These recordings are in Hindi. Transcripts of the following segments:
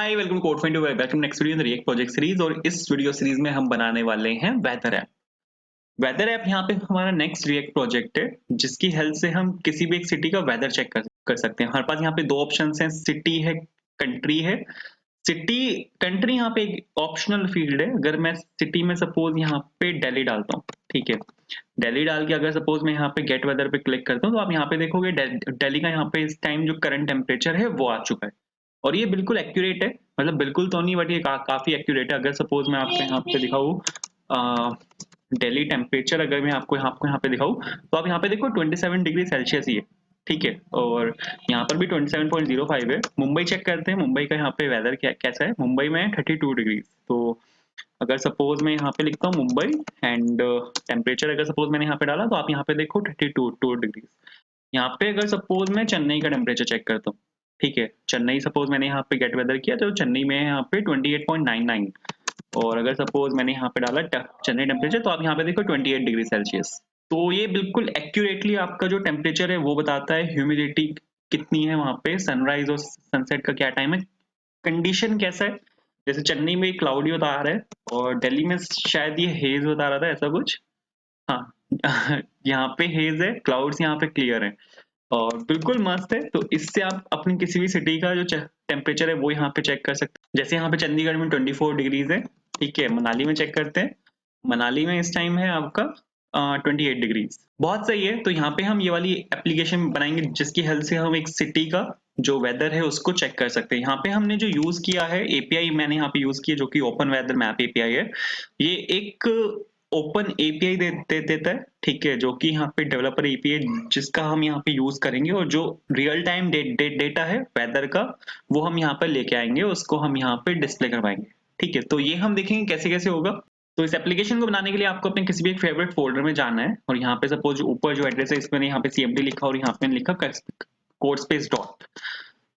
Hi welcome code find welcome next video in React project series. और इस वीडियो सीरीज में हम बनाने वाले हैं वेदर ऐप। वेदर ऐप यहाँ पे हमारा नेक्स्ट रिएक्ट प्रोजेक्ट है, जिसकी हेल्प से हम किसी भी एक सिटी का वेदर चेक कर सकते हैं। हमारे पास यहाँ पे दो ऑप्शंस हैं, सिटी है, कंट्री है। सिटी कंट्री यहाँ पे एक ऑप्शनल फील्ड है। अगर मैं सिटी में सपोज यहाँ पे दिल्ली डालता हूँ, ठीक है, दिल्ली डाल के अगर सपोज मैं यहाँ पे गेट वेदर पे क्लिक करता हूँ तो आप यहाँ पे देखोगे दिल्ली का यहाँ पे इस टाइम जो करंट टेम्परेचर है वो आ चुका है। और ये बिल्कुल एक्यूरेट है, मतलब बिल्कुल तो नहीं बट ये काफी एक्यूरेट है। अगर सपोज मैं आपको यहाँ पे दिखाऊँ दिल्ली टेम्परेचर, अगर मैं आपको यहाँ पे दिखाऊँ तो आप यहाँ पे देखो 27 डिग्री सेल्सियस ही है, ठीक है। और यहाँ पर भी 27.05 है। मुंबई चेक करते हैं, मुंबई का यहाँ पे वेदर कैसा है। मुंबई में 32 डिग्री। तो अगर सपोज मैं यहाँ पे लिखता हूँ मुंबई एंड टेम्परेचर, अगर सपोज मैंने यहाँ पे डाला तो आप यहाँ पे देखो 32 डिग्री। यहाँ पे अगर सपोज मैं चेन्नई का टेम्परेचर चेक करता हूँ, ठीक है, चेन्नई सपोज मैंने यहाँ पे गेट वेदर किया तो चेन्नई में है यहाँ पे 28.99। और अगर सपोज मैंने यहाँ पे डाला चेन्नई टेम्परेचर तो आप यहाँ पे देखो 28 डिग्री सेल्सियस। तो ये बिल्कुल एक्यूरेटली आपका जो टेम्परेचर है वो बताता है। ह्यूमिडिटी कितनी है वहाँ पे, सनराइज और सनसेट का क्या टाइम है, कंडीशन कैसा है। जैसे चेन्नई में क्लाउडी बता रहा है और दिल्ली में शायद ये हेज बता रहा था, ऐसा कुछ। हाँ यहाँ पे हेज है, क्लाउड्स यहाँ पे क्लियर है और बिल्कुल मस्त है। तो इससे आप अपनी किसी भी सिटी का जो टेम्परेचर है वो यहाँ पे चेक कर सकते हैं। जैसे यहाँ पे चंडीगढ़ में 24 डिग्रीज है, ठीक है। मनाली में चेक करते हैं, मनाली में इस टाइम है आपका 28 डिग्रीज। बहुत सही है। तो यहाँ पे हम ये वाली एप्लीकेशन बनाएंगे जिसकी हेल्प से हम एक सिटी का जो वेदर है उसको चेक कर सकते हैं। यहाँ पे हमने जो यूज किया है एपीआई, मैंने यहाँ पे यूज किया जो कि ओपन वेदर मैप एपीआई है। ये एक ओपन एपीआई देता है, ठीक है, जो कि यहाँ पे डेवलपर एपीआई जिसका हम यहाँ पे यूज करेंगे। और जो रियल टाइम डेटा है वेदर का वो हम यहाँ पे लेके आएंगे, उसको हम यहाँ पे डिस्प्ले करवाएंगे, ठीक है। तो ये हम देखेंगे कैसे कैसे होगा। तो इस एप्लीकेशन को बनाने के लिए आपको अपने किसी भी एक फेवरेट फोल्डर में जाना है और यहाँ पे सपोज ऊपर जो एड्रेस है इसमें यहाँ पे सीएमडी लिखा और यहाँ पे लिखा कोड स्पेस डॉट।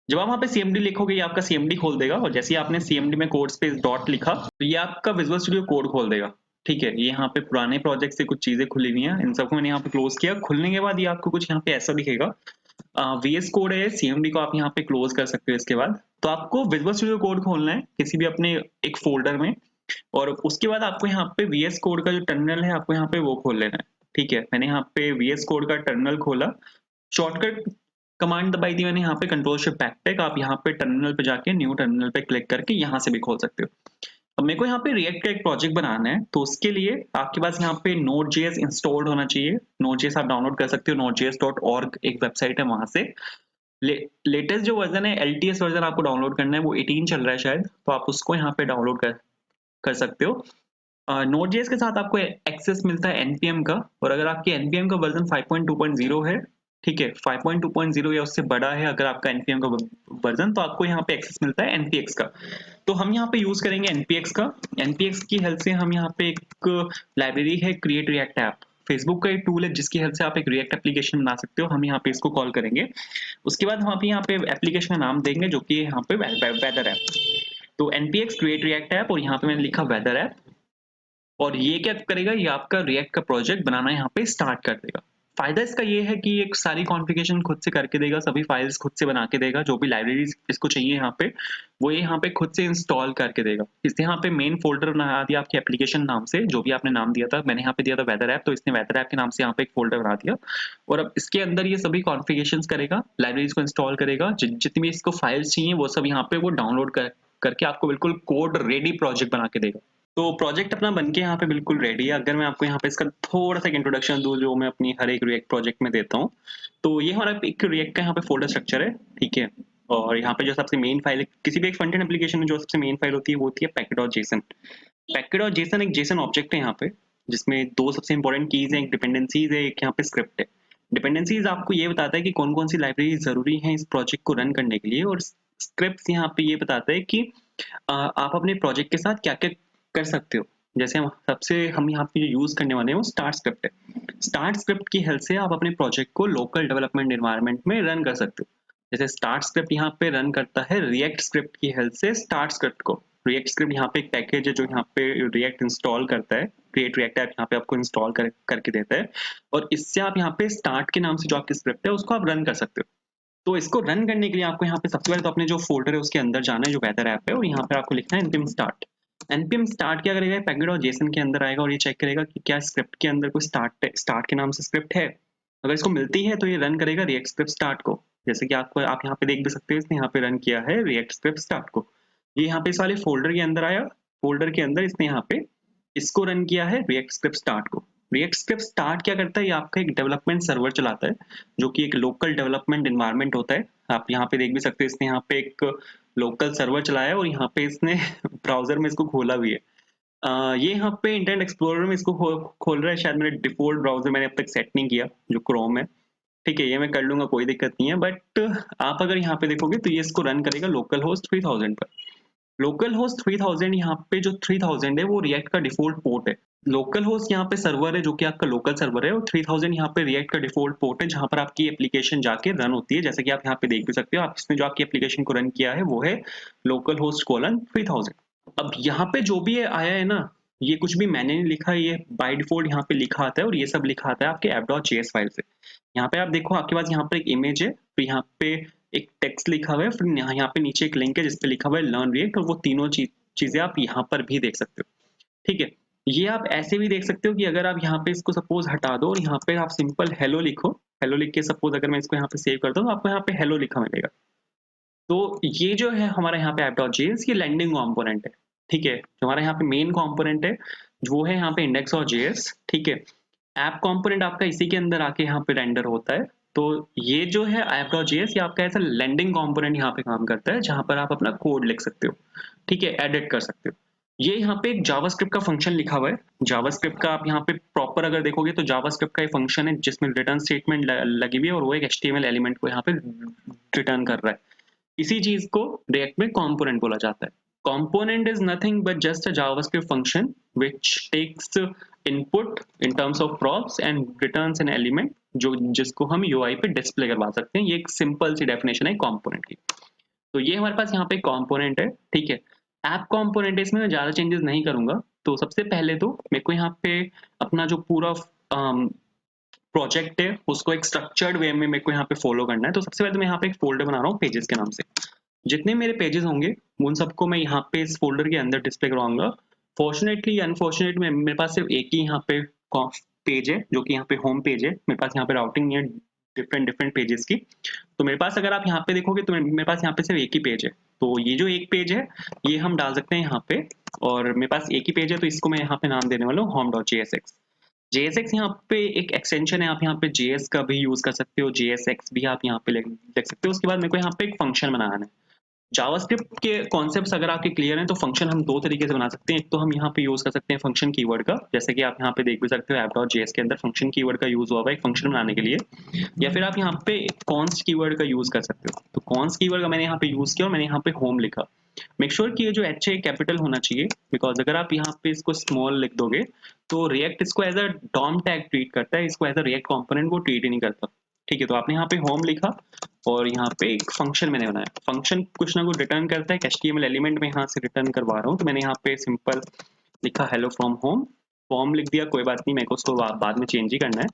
जब आप वहाँ पे सीएमडी लिखोगे ये आपका सीएमडी खोल देगा और जैसे ही आपने सीएमडी में कोड स्पेस डॉट लिखा तो ये आपका विजुअल स्टूडियो कोड खोल देगा, ठीक है। ये यहाँ पे पुराने प्रोजेक्ट से कुछ चीजें खुली हुई हैं, इन सबको मैंने यहाँ पे क्लोज किया। खुलने के बाद ये आपको कुछ यहाँ पे ऐसा दिखेगा। वीएस कोड है, सीएमडी को आप यहाँ पे क्लोज कर सकते हो। इसके बाद तो आपको विजुअल स्टूडियो कोड खोलना है किसी भी अपने एक फोल्डर में और उसके बाद आपको यहाँ पे वीएस कोड का जो टर्मिनल है आपको यहाँ पे वो खोल लेना है, ठीक है। मैंने यहाँ पे वीएस कोड का टर्मिनल खोला, शॉर्टकट कमांड दबाई थी मैंने यहाँ पे कंट्रोल शिफ्ट बैकटिक। आप यहाँ पे टर्मिनल पे जाके न्यू टर्मिनल पे क्लिक करके यहाँ से भी खोल सकते हो। अब मेरे को यहाँ पे रिएक्ट का एक प्रोजेक्ट बनाना है तो उसके लिए आपके पास यहाँ पे Node.js इंस्टॉल्ड होना चाहिए। Node.js आप डाउनलोड कर सकते हो, nodejs.org एक वेबसाइट है, वहां से लेटेस्ट जो वर्जन है LTS वर्जन आपको डाउनलोड करना है, वो 18 चल रहा है शायद, तो आप उसको यहाँ पे डाउनलोड कर सकते हो। Node.js के साथ आपको एक्सेस मिलता है npm का, और अगर आपकी npm का वर्जन 5.2.0 है, ठीक है, 5.2.0 या उससे बड़ा है अगर आपका npm का वर्जन, तो आपको यहाँ पे एक्सेस मिलता है npx का। तो हम यहाँ पे यूज करेंगे npx का। npx की हेल्प से हम यहाँ पे एक लाइब्रेरी है क्रिएट रिएक्ट ऐप, फेसबुक का एक टूल है जिसकी हेल्प से आप एक रिएक्ट एप्लीकेशन बना सकते हो। हम यहाँ पे इसको कॉल करेंगे, उसके बाद हम यहाँ पे एप्लीकेशन का नाम देंगे जो कि यहाँ पे वेदर ऐप। तो npx क्रिएट रिएक्ट ऐप और यहाँ पे मैंने लिखा वेदर ऐप। और ये क्या करेगा, ये आपका रिएक्ट का प्रोजेक्ट बनाना यहाँ पे स्टार्ट कर देगा। फायदा इसका ये है कि एक सारी कॉन्फ़िगरेशन खुद से करके देगा, सभी फाइल्स खुद से बना के देगा, जो भी लाइब्रेरीज इसको चाहिए यहाँ पे वो ये यहाँ पे खुद से इंस्टॉल करके देगा। इसने यहाँ पे मेन फोल्डर बना दिया आपके एप्लीकेशन नाम से, जो भी आपने नाम दिया था। मैंने यहाँ पे दिया था वेदर ऐप, तो इसने वेदर ऐप के नाम से यहाँ पे एक फोल्डर बना दिया और अब इसके अंदर ये सभी कॉन्फ़िगरेशन करेगा, लाइब्रेरीज को इंस्टॉल करेगा, जितनी भी इसको फाइल्स चाहिए वो सब यहाँ पे वो डाउनलोड करके आपको बिल्कुल कोड रेडी प्रोजेक्ट बना के देगा। तो प्रोजेक्ट अपना बनके यहाँ पे बिल्कुल रेडी है। अगर मैं आपको यहाँ पे इसका थोड़ा सा इंट्रोडक्शन दूं जो मैं अपनी हर एक रिएक्ट प्रोजेक्ट में देता हूँ, तो ये हमारा एक रिएक्ट का यहाँ पे फोल्डर स्ट्रक्चर है, ठीक है। और यहाँ पे जो सबसे मेन फाइल है किसी भी एक फ्रंट एंड एप्लीकेशन में, जो सबसे मेन फाइल होती है वो होती है पैकेट.जेसन। पैकेट.जेसन एक जेसन ऑब्जेक्ट है यहाँ पे, जिसमें दो सबसे इंपॉर्टेंट कीज है, एक डिपेंडेंसीज है, एक यहाँ पे स्क्रिप्ट है। डिपेंडेंसीज आपको ये बताता है कि कौन कौन सी लाइब्रेरी जरूरी है इस प्रोजेक्ट को रन करने के लिए, और स्क्रिप्ट यहाँ पे ये बताता है कि आप अपने प्रोजेक्ट के साथ क्या क्या कर सकते हो। जैसे हम यहाँ पे यूज करने वाले हैं वो स्टार्ट स्क्रिप्ट है। स्टार्ट स्क्रिप्ट की हेल्प से आप अपने प्रोजेक्ट को लोकल डेवलपमेंट एनवायरनमेंट में रन कर सकते हो। जैसे स्टार्ट स्क्रिप्ट यहाँ पे रन करता है रिएक्ट स्क्रिप्ट की हेल्प से स्टार्ट स्क्रिप्ट को। रिएक्ट स्क्रिप्ट यहाँ पे एक पैकेज है जो यहाँ पे रिएक्ट इंस्टॉल करता है, क्रिएट रिएक्ट ऐप यहाँ पे आपको इंस्टॉल करके देता है, और इससे आप यहाँ पे स्टार्ट के नाम से जो आपकी स्क्रिप्ट है उसको आप रन कर सकते हो। तो इसको रन करने के लिए आपको यहाँ पे सबसे पहले तो अपने जो फ़ोल्डर है उसके अंदर जाना है जो वेदर ऐप है और यहाँ पे आपको लिखना है npm start। npm start क्या करेगा, package.json के अंदर आएगा और ये चेक करेगा कि क्या स्क्रिप्ट के अंदर कोई स्टार्ट के नाम से स्क्रिप्ट है। अगर इसको मिलती है तो ये रन करेगा रिएक्ट स्क्रिप्ट स्टार्ट को। जैसे कि आप यहाँ पे देख भी सकते हो, इसने यहाँ पे रन किया है रिएक्ट स्क्रिप्ट स्टार्ट को। ये यहाँ पे इस वाले फ़ोल्डर के अंदर आया, फ़ोल्डर के अंदर इसने यहाँ पे इसको रन किया है रिएक्ट स्क्रिप्ट स्टार्ट को। रिएक्ट स्क्रिप्ट स्टार्ट क्या करता है, ये आपका एक डेवलपमेंट सर्वर चलाता है जो कि एक लोकल डेवलपमेंट एनवायरनमेंट होता है। आप यहाँ पे देख भी सकते हैं, इसने यहाँ पे एक लोकल सर्वर चलाया है और यहाँ पे इसने ब्राउजर में इसको खोला भी है। ये यहाँ पे इंटरनेट एक्सप्लोरर में इसको खोल रहा है। शायद मेरे डिफॉल्ट ब्राउजर मैंने अब तक सेट नहीं किया जो क्रोम है। ठीक है, ये मैं कर लूंगा, कोई दिक्कत नहीं है। बट आप अगर यहाँ पे देखोगे तो ये इसको रन करेगा लोकल होस्ट 3000 पर। लोकल होस्ट 3000, यहाँ पे जो 3000 है वो रिएक्ट का डिफॉल्ट पोर्ट है। लोकल होस्ट यहाँ पे सर्वर है जो कि आपका लोकल सर्वर है और 3000 यहाँ पे रिएक्ट का डिफॉल्ट पोर्ट है जहां पर आपकी एप्लीकेशन जाके रन होती है। जैसे कि आप यहाँ पे देख भी सकते हो, आप इसने जो आपकी एप्लीकेशन को रन किया है वो है लोकल होस्ट कोलन 3000। अब यहाँ पे जो भी आया है ना, ये कुछ भी मैंने नहीं लिखा है, ये बाय डिफॉल्ट यहाँ पे लिखा आता है और ये सब लिखा आता है आपके app.js फाइल से। यहाँ पे आप देखो, आपके पास यहाँ पे एक इमेज है, फिर यहाँ पे एक टेक्स्ट लिखा हुआ है, फिर यहाँ पे नीचे एक लिंक है जिसपे लिखा हुआ है लर्न रिएक्ट, और वो तीनों चीजें आप यहाँ पर भी देख सकते हो। ठीक है, ये आप ऐसे भी देख सकते हो कि अगर आप यहाँ पे इसको सपोज हटा दो और यहाँ पे आप सिंपल हेलो लिखो, हेलो लिख के सपोज अगर मैं इसको यहाँ पे सेव कर दूं तो आपको यहाँ पे हेलो लिखा मिलेगा। तो ये जो है हमारा यहाँ पे app.js, ये लैंडिंग कंपोनेंट है। ठीक है, जो हमारा यहाँ पे मेन कंपोनेंट है वो है यहाँ पे index.js। ठीक है, ऐप कंपोनेंट आपका इसी के अंदर आके यहाँ पे रेंडर होता है। तो ये जो है app.js, ये आपका ऐसा लैंडिंग कंपोनेंट यहाँ पे काम करता है जहां पर आप अपना कोड लिख सकते हो। ठीक है, एडिट कर सकते हो। ये यहाँ पे एक जावास्क्रिप्ट का फंक्शन लिखा हुआ है। जावास्क्रिप्ट का आप यहाँ पे प्रॉपर अगर देखोगे तो जावास्क्रिप्ट का ये फंक्शन है जिसमें रिटर्न स्टेटमेंट लगी हुई है और वो एक HTML एलिमेंट को यहाँ पे रिटर्न कर रहा है। इसी चीज को रिएक्ट में कंपोनेंट बोला जाता है। Component is nothing but just a JavaScript function which takes input in terms of props and returns an element, जो जिसको हम यूआई पे डिस्प्ले करवा सकते हैं। ये एक सिंपल सी डेफिनेशन है कंपोनेंट की। तो ये हमारे पास यहाँ पे कंपोनेंट है। ठीक है, ऐप कंपोनेंट है, इसमें मैं ज्यादा चेंजेस नहीं करूंगा। तो सबसे पहले तो मेरे को यहाँ पे अपना जो पूरा प्रोजेक्ट है उसको एक स्ट्रक्चर्ड वे में मेरे को यहाँ पे फॉलो करना है। तो सबसे पहले तो मैं यहाँ पे एक फोल्डर बना रहा हूँ पेजेस के नाम से। जितने मेरे पेजेस होंगे उन सबको मैं यहाँ पे इस फोल्डर के अंदर डिस्प्ले करवाऊंगा। फॉर्चुनेटली अनफॉर्चुनेटली मेरे पास सिर्फ एक ही यहाँ पे पेज है जो कि यहाँ पे होम पेज है। मेरे पास यहाँ पे राउटिंग नहीं है डिफरेंट डिफरेंट पेजेस की। तो मेरे पास अगर आप यहाँ पे देखोगे तो मेरे पास यहाँ पे सिर्फ एक ही पेज है। तो ये जो एक पेज है ये हम डाल सकते हैं यहाँ पे, और मेरे पास एक ही पेज है तो इसको मैं यहाँ पे नाम देने वाला हूँ home.jsx। JSX यहाँ पे एक एक्सटेंशन है, आप यहाँ पे JS का भी यूज कर सकते हो, JSX भी आप यहाँ पे लिख सकते हो। उसके बाद मेरे को यहाँ पे एक फंक्शन बनाना है। जावास्क्रिप्ट के कॉन्सेप्ट्स अगर आपके क्लियर हैं तो फंक्शन हम दो तरीके से बना सकते हैं। एक तो हम यहाँ पे यूज कर सकते हैं फंक्शन कीवर्ड का, जैसे कि आप यहाँ पे देख भी सकते हो app.js के अंदर फंक्शन कीवर्ड का यूज हुआ है एक फंक्शन बनाने के लिए। या फिर आप यहाँ पे कॉन्स्ट कीवर्ड का यूज कर सकते हो। तो कॉन्स्ट कीवर्ड का मैंने यहाँ पे यूज किया और मैंने यहाँ पे होम लिखा। मेक श्योर कि ये जो एच है कैपिटल होना चाहिए, बिकॉज अगर आप यहाँ पे इसको स्मॉल लिख दोगे तो रिएक्ट इसको as a DOM tag treat करता है, इसको एज अ रिएक्ट कंपोनेंट वो ट्रीट ही नहीं करता। ठीक है, तो आपने यहाँ पे होम लिखा और यहाँ पे एक फंक्शन मैंने बनाया। फंक्शन कुछ ना कुछ रिटर्न करता है, HTML एलिमेंट में यहाँ से रिटर्न करवा रहा हूँ। तो मैंने यहाँ पे सिंपल लिखा हेलो फ्रॉम होम, फॉर्म लिख दिया, कोई बात नहीं, मेरे को उसको बाद में चेंज ही करना है।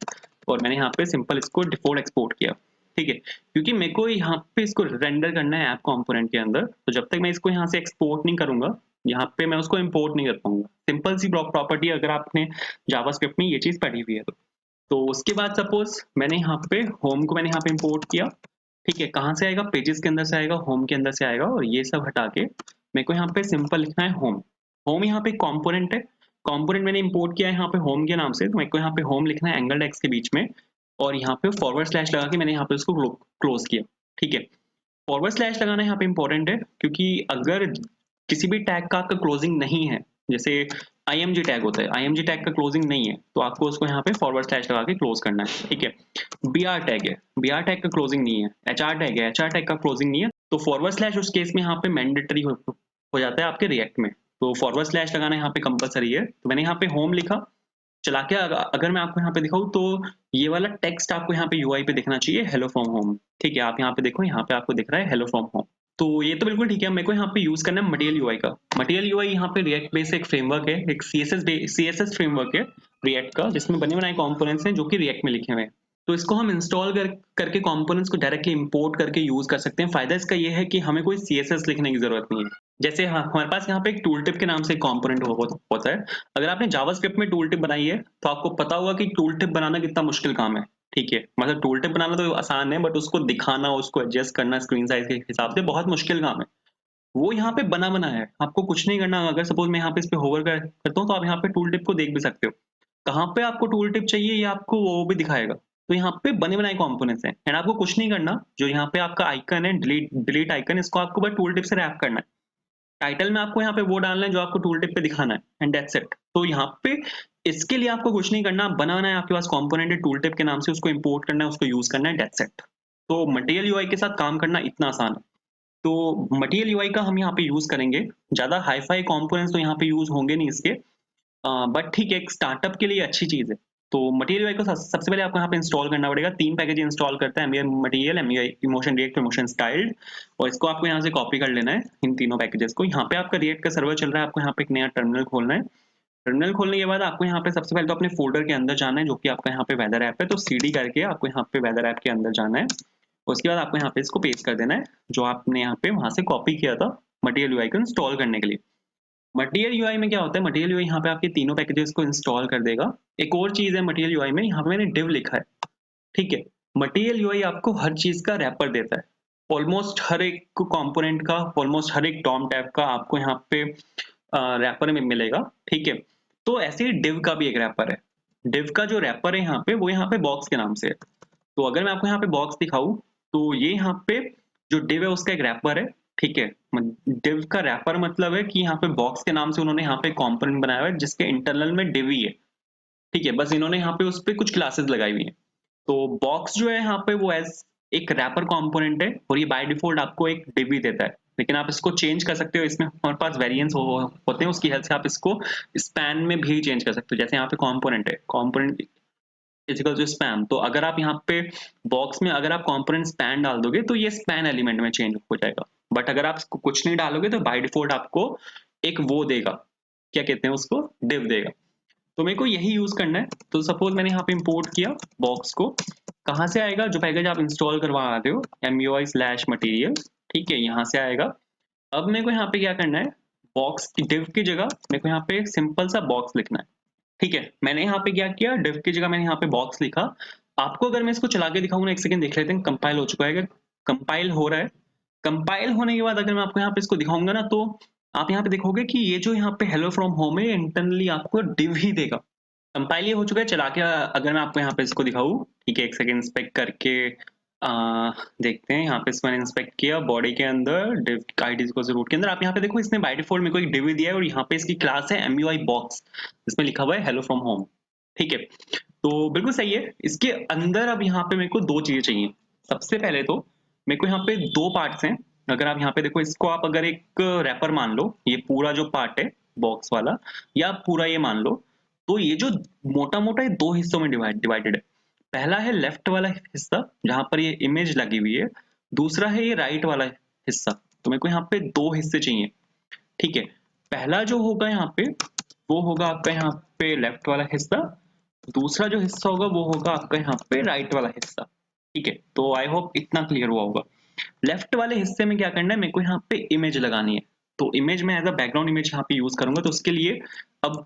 और मैंने यहाँ पे सिंपल इसको डिफॉल्ट एक्सपोर्ट किया। ठीक है, क्योंकि मेरे को यहाँ पे इसको रेंडर करना है ऐप कंपोनेंट के अंदर, तो जब तक मैं इसको यहाँ से एक्सपोर्ट नहीं करूंगा यहाँ पे मैं उसको इंपोर्ट नहीं कर पाऊंगा। सिंपल सी प्रॉपर्टी, अगर आपने जावास्क्रिप्ट में ये चीज पढ़ी हुई है तो उसके बाद सपोज मैंने यहाँ पे होम को मैंने यहाँ पे इंपोर्ट किया। ठीक है, कहाँ से आएगा, पेजेस के अंदर से आएगा, होम के अंदर से आएगा, और ये सब हटा के मेरे को यहाँ पे सिंपल लिखना है होम। होम यहाँ पे कंपोनेंट है, कंपोनेंट मैंने इंपोर्ट किया है यहाँ पे होम के नाम से, तो मेरे को यहाँ पे होम लिखना है एंगल एक्स के बीच में, और यहाँ पे फॉरवर्ड स्लैश लगा के मैंने यहाँ पे उसको क्लोज किया। ठीक है, फॉरवर्ड स्लैश लगाना यहाँ पे इंपॉर्टेंट है क्योंकि अगर किसी भी टैग का आपका क्लोजिंग नहीं है, जैसे IMG टैग होता है, IMG टैग का क्लोजिंग नहीं है तो आपको उसको यहाँ पे फॉरवर्ड स्लैश लगा के क्लोज करना है। ठीक है, BR टैग है, BR टैग का क्लोजिंग नहीं है, HR टैग है, HR टैग का क्लोजिंग नहीं है, तो फॉरवर्ड स्लैश उस केस में यहाँ पे मैंडेटरी हो जाता है आपके रिएक्ट में। तो फॉरवर्ड स्लैश लगाना यहाँ पे कंपलसरी है। तो मैंने यहाँ पे होम लिखा, चला के अगर मैं आपको यहाँ पे दिखाऊं तो ये वाला टेक्स्ट आपको यहाँ पे यूआई पे दिखना चाहिए, हेलो फ्रॉम होम। ठीक है, आप यहाँ पे देखो, यहाँ पे आपको दिख रहा है हेलो फ्रॉम होम। तो ये तो बिल्कुल ठीक है। मेरे को यहाँ पे यूज करना है मटेरियल यूआई का। मटेरियल यूआई यहाँ पे रिएक्ट बेस एक फ्रेमवर्क है, एक CSS फ्रेमवर्क है रिएक्ट का, जिसमें बने बनाए कंपोनेंट्स हैं जो कि रिएक्ट में लिखे हुए हैं। तो इसको हम इंस्टॉल करके कंपोनेंट्स को डायरेक्टली इंपोर्ट करके यूज कर सकते हैं। फायदा इसका ये है कि हमें कोई सीएसएस लिखने की जरूरत नहीं है। जैसे हमारे पास यहाँ पे एक टूल टिप के नाम से एक कंपोनेंट होता है। अगर आपने जावास्क्रिप्ट में टूल टिप बनाई है तो आपको पता होगा कि टूल टिप बनाना कितना मुश्किल काम है। ठीक है, मतलब टूल टिप बनाना तो आसान है, बट उसको दिखाना, उसको एडजस्ट करना स्क्रीन साइज के हिसाब से बहुत मुश्किल काम है। वो यहाँ पे बना है, आपको कुछ नहीं करना। अगर सपोज मैं यहाँ पे इस पे होवर करता हूँ तो आप यहाँ पे टूल टिप को देख भी सकते हो। कहाँ पे आपको टूल टिप चाहिए ये आपको वो भी दिखाएगा। तो यहाँ पे बने बनाए कंपोनेंट्स हैं एंड आपको कुछ नहीं करना। जो यहाँ पे आपका आइकन है, डिलीट डिलीट आइकन, इसको आपको बस टूल टिप से रैप करना है। टाइटल में आपको यहाँ पे वो डालना है जो आपको टूल टिप पे दिखाना है एंड दैट्स इट। तो यहाँ पे इसके लिए आपको कुछ नहीं करना, बनाना है, आपके पास कंपोनेंट है टूल टिप के नाम से, उसको इंपोर्ट करना है, उसको यूज करना है, दैट्स इट। तो मटेरियल यूआई के साथ काम करना इतना आसान है। तो मटेरियल यूआई का हम यहाँ पे यूज करेंगे। ज्यादा हाई फाई कॉम्पोनेंट्स तो यहाँ पे यूज होंगे नहीं इसके, बट ठीक है, एक स्टार्टअप के लिए अच्छी चीज है। तो मटेरियल यूआई को सबसे पहले आपको यहाँ पे इंस्टॉल करना पड़ेगा। 3 पैकेज इंस्टॉल करता है, MUI material, MUI emotion react, emotion styled. और इसको आपको यहाँ से कॉपी कर लेना है, इन तीनों पैकेजेस को। यहाँ पे आपका रिएक्ट का सर्वर चल रहा है, आपको यहाँ पे एक नया टर्मिनल खोलना है। टर्मिनल खोलने के बाद आपको यहाँ पे सबसे पहले तो अपने फोल्डर के अंदर जाना है, जो कि आपका यहाँ पे वेदर ऐप है। तो सीडी करके आपको यहाँ पे वेदर ऐप के अंदर जाना है। उसके बाद आपको यहाँ पे इसको पेस्ट कर देना है, जो आपने यहाँ पे वहां से कॉपी किया था मटेरियल यूआई को इंस्टॉल करने के लिए। मटेरियल यूआई में क्या होता है, मटेरियल यूआई यहाँ पे आपके तीनों पैकेजेस को इंस्टॉल कर देगा। एक और चीज है मटेरियल यूआई में, यहाँ पे मैंने डिव लिखा है। ठीक है, मटेरियल यूआई आपको हर चीज का रैपर देता है। ऑलमोस्ट हर एक कंपोनेंट का, ऑलमोस्ट हर एक डॉम टैब का आपको यहाँ पे रैपर में मिलेगा। ठीक है, तो ऐसे ही डिव का भी एक रैपर है। डिव का जो रैपर है यहाँ पे, वो यहाँ पे बॉक्स के नाम से है। तो अगर मैं आपको यहाँ पे बॉक्स दिखाऊं तो ये यहाँ पे जो डिव है उसका एक रैपर है। ठीक है, डिव का रैपर मतलब है कि यहाँ पे बॉक्स के नाम से उन्होंने यहाँ पे कंपोनेंट बनाया हुआ है जिसके इंटरनल में डिव ही है। ठीक है, बस इन्होंने यहाँ पे उस पे कुछ क्लासेस लगाई हुई है। तो बॉक्स जो है यहाँ पे वो एज एक रैपर कंपोनेंट है और ये बाय डिफॉल्ट आपको एक डिव ही देता है। लेकिन आप इसको चेंज कर सकते हो, इसमें हमारे पास वेरिएंट्स होते हैं, उसकी हेल्प से आप इसको स्पैन में भी चेंज कर सकते हो। जैसे यहाँ पे कंपोनेंट है, कंपोनेंट इजिकल टू स्पैन। तो अगर आप यहाँ पे बॉक्स में अगर आप कंपोनेंट स्पैन डाल दोगे तो ये स्पैन एलिमेंट में चेंज हो जाएगा। बट अगर आप कुछ नहीं डालोगे तो बाय डिफॉल्ट आपको एक वो देगा, क्या कहते हैं उसको, डिव देगा। तो मेरे को यही यूज करना है। तो सपोज मैंने यहाँ पे इंपोर्ट किया बॉक्स को। कहाँ से आएगा, जो पैकेज आप इंस्टॉल करवा रहे हो, MUI/material। ठीक है, यहाँ से आएगा। अब मेरे को यहाँ पे क्या करना है, बॉक्स की डिव की जगह मेरे को यहाँ पे एक सिंपल सा बॉक्स लिखना है। ठीक है, मैंने यहाँ पे क्या किया, डिव की जगह मैंने यहाँ पे बॉक्स लिखा। आपको अगर मैं इसको चला के दिखाऊँ ना, एक सेकंड देख लेते हैं कंपाइल हो चुका है, कंपाइल हो रहा है। कंपाइल होने के बाद अगर मैं आपको यहाँ पे इसको दिखाऊंगा ना, तो आप यहाँ पे देखोगे कि ये जो यहाँ पे हेलो फ्रॉम होम है, इंटरनली आपको डिव ही देगा। कंपाइल ये हो चुका है, चला के अगर मैं आपको यहाँ पे इसको दिखाऊं, ठीक है, एक सेकंड इंस्पेक्ट करके देखते हैं। यहाँ पे इसको मैंने इंस्पेक्ट किया, बॉडी के अंदर डिव आईडी को रूट के अंदर। आप यहाँ पे देखो, इसने बाय डिफॉल्ट मेरे को एक डिव दिया है और यहाँ पे इसकी क्लास है MUI बॉक्स, जिसमें लिखा हुआ है हेलो फ्रॉम होम। ठीक है, तो बिल्कुल सही है। इसके अंदर अब यहाँ पे मेरे को दो चीजें चाहिए। सबसे पहले तो मेरे को यहाँ पे दो पार्ट्स हैं। अगर आप यहाँ पे देखो, इसको आप अगर एक रैपर मान लो, ये पूरा जो पार्ट है बॉक्स वाला, या पूरा ये मान लो, तो ये जो मोटा मोटा ये दो हिस्सों में डिवाइडेड है। पहला है लेफ्ट वाला हिस्सा जहां पर ये इमेज लगी हुई है, दूसरा है ये राइट वाला हिस्सा। तो मेरे को यहाँ पे दो हिस्से चाहिए। ठीक है, पहला जो होगा यहाँ पे, वो होगा आपका यहाँ पे लेफ्ट वाला हिस्सा। दूसरा जो हिस्सा होगा वो होगा आपका यहाँ पे राइट वाला हिस्सा। ठीक है, तो आई होप इतना क्लियर हुआ होगा। लेफ्ट वाले हिस्से में क्या करना है, मेरे को यहाँ पे इमेज लगानी है। तो इमेज में एज अ बैकग्राउंड इमेज यहाँ पे यूज करूंगा। तो उसके लिए अब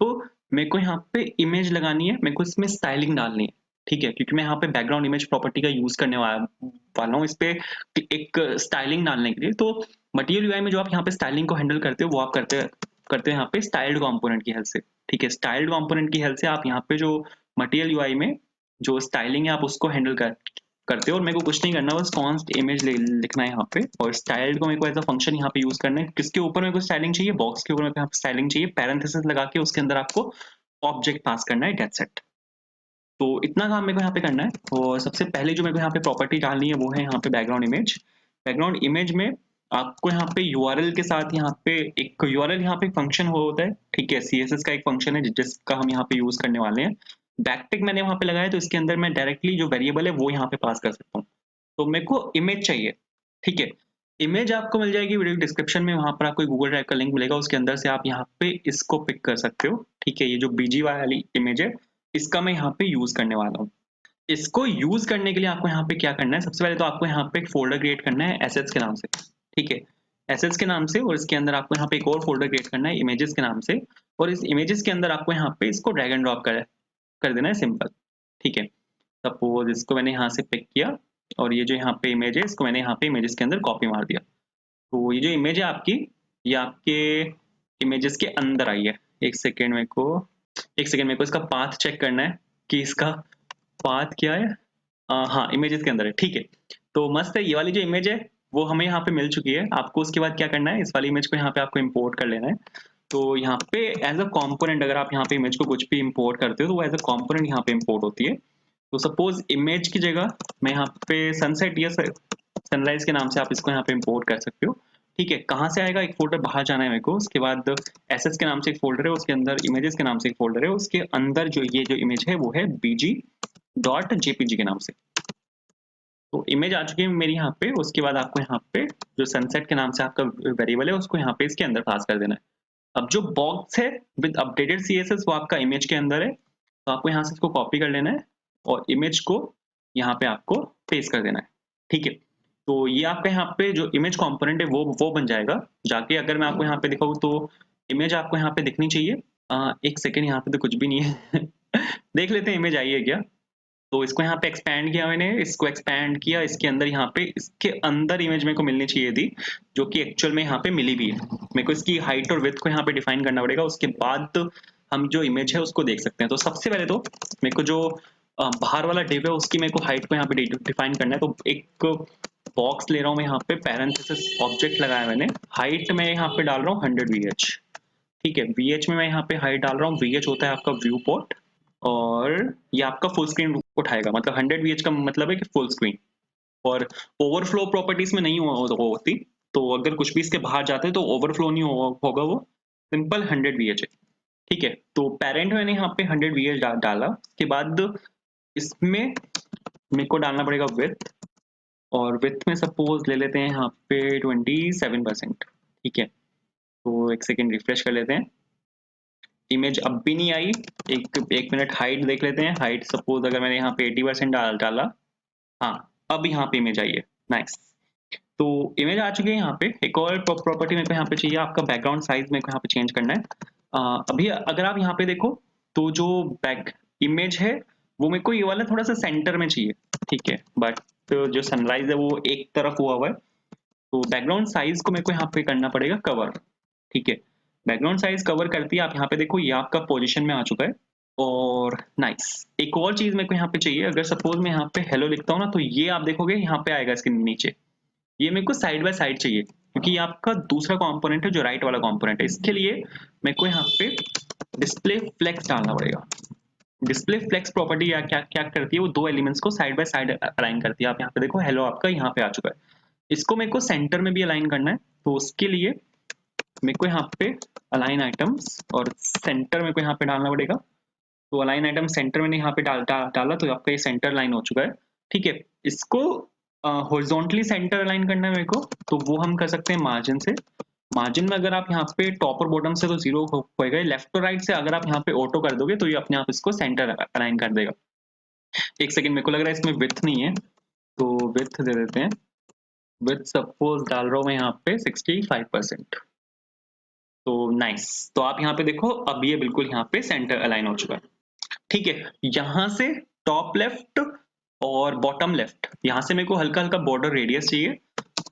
मेरे को यहाँ पे इमेज लगानी है, मेरे को इसमें स्टाइलिंग डालनी है। ठीक है, क्योंकि मैं यहाँ पे बैकग्राउंड इमेज प्रॉपर्टी का यूज करने वाला हूँ इस पे एक स्टाइलिंग डालने के लिए। तो मटेरियल यूआई में जो आप यहाँ पे स्टाइलिंग को हैंडल करते हो, वो आप करते करते हैं यहाँ पे स्टाइल्ड कंपोनेंट की हेल्प से। ठीक है, स्टाइल्ड कंपोनेंट की हेल्प से आप यहाँ पे जो मटेरियल यूआई में जो स्टाइलिंग है आप उसको हैंडल करते हो। और मेरे को कुछ नहीं करना, बस कॉन्स्ट इमेज लिखना है यहाँ पे। और स्टाइल्ड को मेरे को एज अ फंक्शन यहाँ पे यूज करना है। किसके ऊपर मेरे को स्टाइलिंग चाहिए, बॉक्स के ऊपर मेरे को यहाँ पे स्टाइलिंग चाहिए। पैरेंथेसिस लगा के उसके अंदर आपको ऑब्जेक्ट पास करना है, दैट्स इट। तो इतना काम मेरे को यहाँ पे करना है। और सबसे पहले जो मेरे को यहाँ पे प्रॉपर्टी डालनी है वो है यहाँ पे बैकग्राउंड इमेज। बैकग्राउंड इमेज में आपको यहाँ पे यूआरएल के साथ यहाँ पे एक यूआरएल यहाँ पे फंक्शन होता है। ठीक है, सीएसएस का एक फंक्शन है जिसका हम यहाँ पे यूज करने वाले हैं। बैकटिक मैंने वहां पे लगाया, तो इसके अंदर मैं डायरेक्टली जो वेरिएबल है वो यहाँ पे पास कर सकता हूँ। तो मेरे को इमेज चाहिए। ठीक है, इमेज आपको मिल जाएगी वीडियो डिस्क्रिप्शन में, वहां पर आपको गूगल ड्राइव का लिंक मिलेगा, उसके अंदर से आप यहाँ पे इसको पिक कर सकते हो। ठीक है, ये जो बीजी वाली इमेज है, इसका मैं यहाँ पे यूज करने वाला हूँ। इसको यूज करने के लिए आपको यहाँ पे क्या करना है, सबसे पहले तो आपको यहाँ पे एक फोल्डर क्रिएट करना है एसेट्स के नाम से, ठीक है, एसेट्स के नाम से, और इसके अंदर आपको यहाँ पे एक और फोल्डर क्रिएट करना है इमेजेस के नाम से, और इस इमेजेस के अंदर आपको यहाँ पे इसको ड्रैग एंड ड्रॉप कर देना है, सिंपल, ठीक है। सपोज इसको मैंने यहाँ से पिक किया, और ये जो यहाँ पे इमेज है इसको मैंने यहाँ पे इमेजेस के अंदर कॉपी मार दिया। तो ये जो इमेज है आपकी, ये आपके इमेजेस के अंदर आई है। एक सेकेंड मेरे को इसका पाथ चेक करना है कि इसका पाथ क्या है। हाँ, इमेजेस के अंदर है, ठीक है। तो मस्त है, ये वाली जो इमेज है वो हमें यहाँ पे मिल चुकी है। आपको उसके बाद क्या करना है, इस वाली इमेज को यहाँ पे आपको इंपोर्ट कर लेना है। तो यहाँ पे एज अ कंपोनेंट अगर आप यहाँ पे इमेज को कुछ भी इंपोर्ट करते हो तो वो एज अ कंपोनेंट यहाँ पे इंपोर्ट होती है। तो सपोज इमेज की जगह मैं यहाँ पे सनसेट या सनराइज के नाम से आप इसको यहाँ पे इंपोर्ट कर सकते हो, ठीक है। कहाँ से आएगा, एक फोल्डर बाहर जाना है मेरे को, उसके बाद एसेट्स के नाम से एक फोल्डर है, उसके अंदर इमेजेस के नाम से एक फोल्डर है, उसके अंदर जो ये जो इमेज है वो है bg.jpg के नाम से। तो इमेज आ चुकी है मेरी यहाँ पे। उसके बाद आपको यहाँ पे जो सनसेट के नाम से आपका वेरिएबल है उसको यहाँ पे इसके अंदर पास कर देना है। अब जो बॉक्स है विद अपडेटेड सीएसएस वो आपका इमेज के अंदर है, तो आपको यहाँ से इसको कॉपी कर लेना है और इमेज को यहाँ पे आपको पेस्ट कर देना है, ठीक है। तो ये आपका यहाँ पे जो इमेज कंपोनेंट है वो बन जाएगा। जाके अगर मैं आपको यहाँ पे दिखाऊँ तो इमेज आपको यहाँ पे दिखनी चाहिए। एक सेकेंड, यहाँ पे तो कुछ भी नहीं है देख लेते हैं इमेज आई है क्या। तो इसको यहाँ पे एक्सपैंड किया मैंने, इसको एक्सपैंड किया, इसके अंदर यहाँ पे इसके अंदर इमेज मेरे को मिलनी चाहिए थी, जो कि एक्चुअल में यहाँ पे मिली भी है। मेरे को इसकी हाइट और विड्थ को यहाँ पे डिफाइन करना पड़ेगा, उसके बाद हम जो इमेज है उसको देख सकते हैं। तो सबसे पहले तो मेरे को जो बाहर वाला डिव है उसकी मेरे को हाइट को यहाँ पे डिफाइन करना है। तो एक बॉक्स ले रहा हूँ मैं, यहाँ पे पैरेंथेसिस ऑब्जेक्ट लगाया मैंने, हाइट में यहाँ पे डाल रहा हूँ 100 VH, ठीक है। VH में मैं यहाँ पे हाइट डाल रहा हूँ, VH होता है आपका व्यू पोर्ट, और ये आपका फुल स्क्रीन उठाएगा, मतलब 100 VH का मतलब है कि फुल स्क्रीन। और ओवरफ्लो प्रॉपर्टीज में नहीं होती, तो अगर कुछ भी इसके बाहर जाते हैं तो ओवरफ्लो नहीं होगा, वो सिंपल 100 VH है, ठीक है। तो पेरेंट मैंने यहाँ पे 100 VH डाला। उसके बाद इसमें मेरे को डालना पड़ेगा विथ, और विथ में सपोज ले लेते हैं यहाँ पे 27%, ठीक है। तो एक सेकेंड रिफ्रेश कर लेते हैं, इमेज अब भी नहीं आई। एक मिनट, हाइट देख लेते हैं। हाइट सपोज अगर मैंने यहाँ पे 80% डाला, हाँ अब यहाँ पे इमेज आई है, नाइस। तो इमेज आ चुकी है यहाँ पे। एक और प्रॉपर्टी मेरे को यहाँ पे चाहिए, आपका बैकग्राउंड साइज मेरे को यहाँ पे चेंज करना है। अभी अगर आप यहाँ पे देखो तो जो बैक इमेज है वो मेरे को ये वाला थोड़ा सा सेंटर में चाहिए, ठीक है। बट जो सनराइज है वो एक तरफ हुआ है, तो बैकग्राउंड साइज को मेरे को यहाँ पे करना पड़ेगा कवर, ठीक है। बैकग्राउंड साइज कवर करती है, आप यहाँ पे देखो ये आपका पोजीशन में आ चुका है, और नाइस। एक और चीज मेरे को यहाँ पे चाहिए, अगर सपोज मैं यहाँ पे हेलो लिखता हूँ ना, तो ये आप देखोगे यहाँ पे आएगा इसके नीचे, ये मेरे को साइड बाय साइड चाहिए, क्योंकि ये आपका दूसरा कंपोनेंट है जो राइट वाला कंपोनेंट है। इसके लिए मेरे को यहाँ पे डिस्प्ले फ्लेक्स डालना पड़ेगा। डिस्प्ले फ्लेक्स प्रॉपर्टी क्या क्या क्या करती है, वो दो एलिमेंट्स को साइड बाय साइड अलाइन करती है। आप यहाँ पे देखो हेलो आपका यहाँ पे आ चुका है, इसको मेरे को सेंटर में भी अलाइन करना है। तो उसके लिए मेरे को यहाँ पे अलाइन आइटम्स और सेंटर मेरे को यहाँ पे डालना पड़ेगा। तो अलाइन आइटम सेंटर मैंने यहाँ पे डाला, तो आपका ये सेंटर लाइन हो चुका है, ठीक है। इसको हॉरिजॉन्टली सेंटर अलाइन करना है मेरे को, तो वो हम कर सकते हैं मार्जिन से। मार्जिन में अगर आप यहाँ पे टॉप और बॉटम से तो जीरो होएगा, लेफ्ट और राइट से अगर आप यहाँ पे ऑटो कर दोगे तो ये अपने आप इसको सेंटर अलाइन कर देगा। एक सेकंड, मेरे को लग रहा है इसमें विड्थ नहीं है, तो विड्थ दे देते हैं। विड्थ सपोज डाल रहा हूँ मैं यहाँ पे 65%। तो नाइस, तो आप यहाँ पे देखो अब ये बिल्कुल यहाँ पे सेंटर अलाइन हो चुका है, ठीक है। यहाँ से टॉप लेफ्ट और बॉटम लेफ्ट, यहाँ से मेरे को हल्का हल्का बॉर्डर रेडियस चाहिए।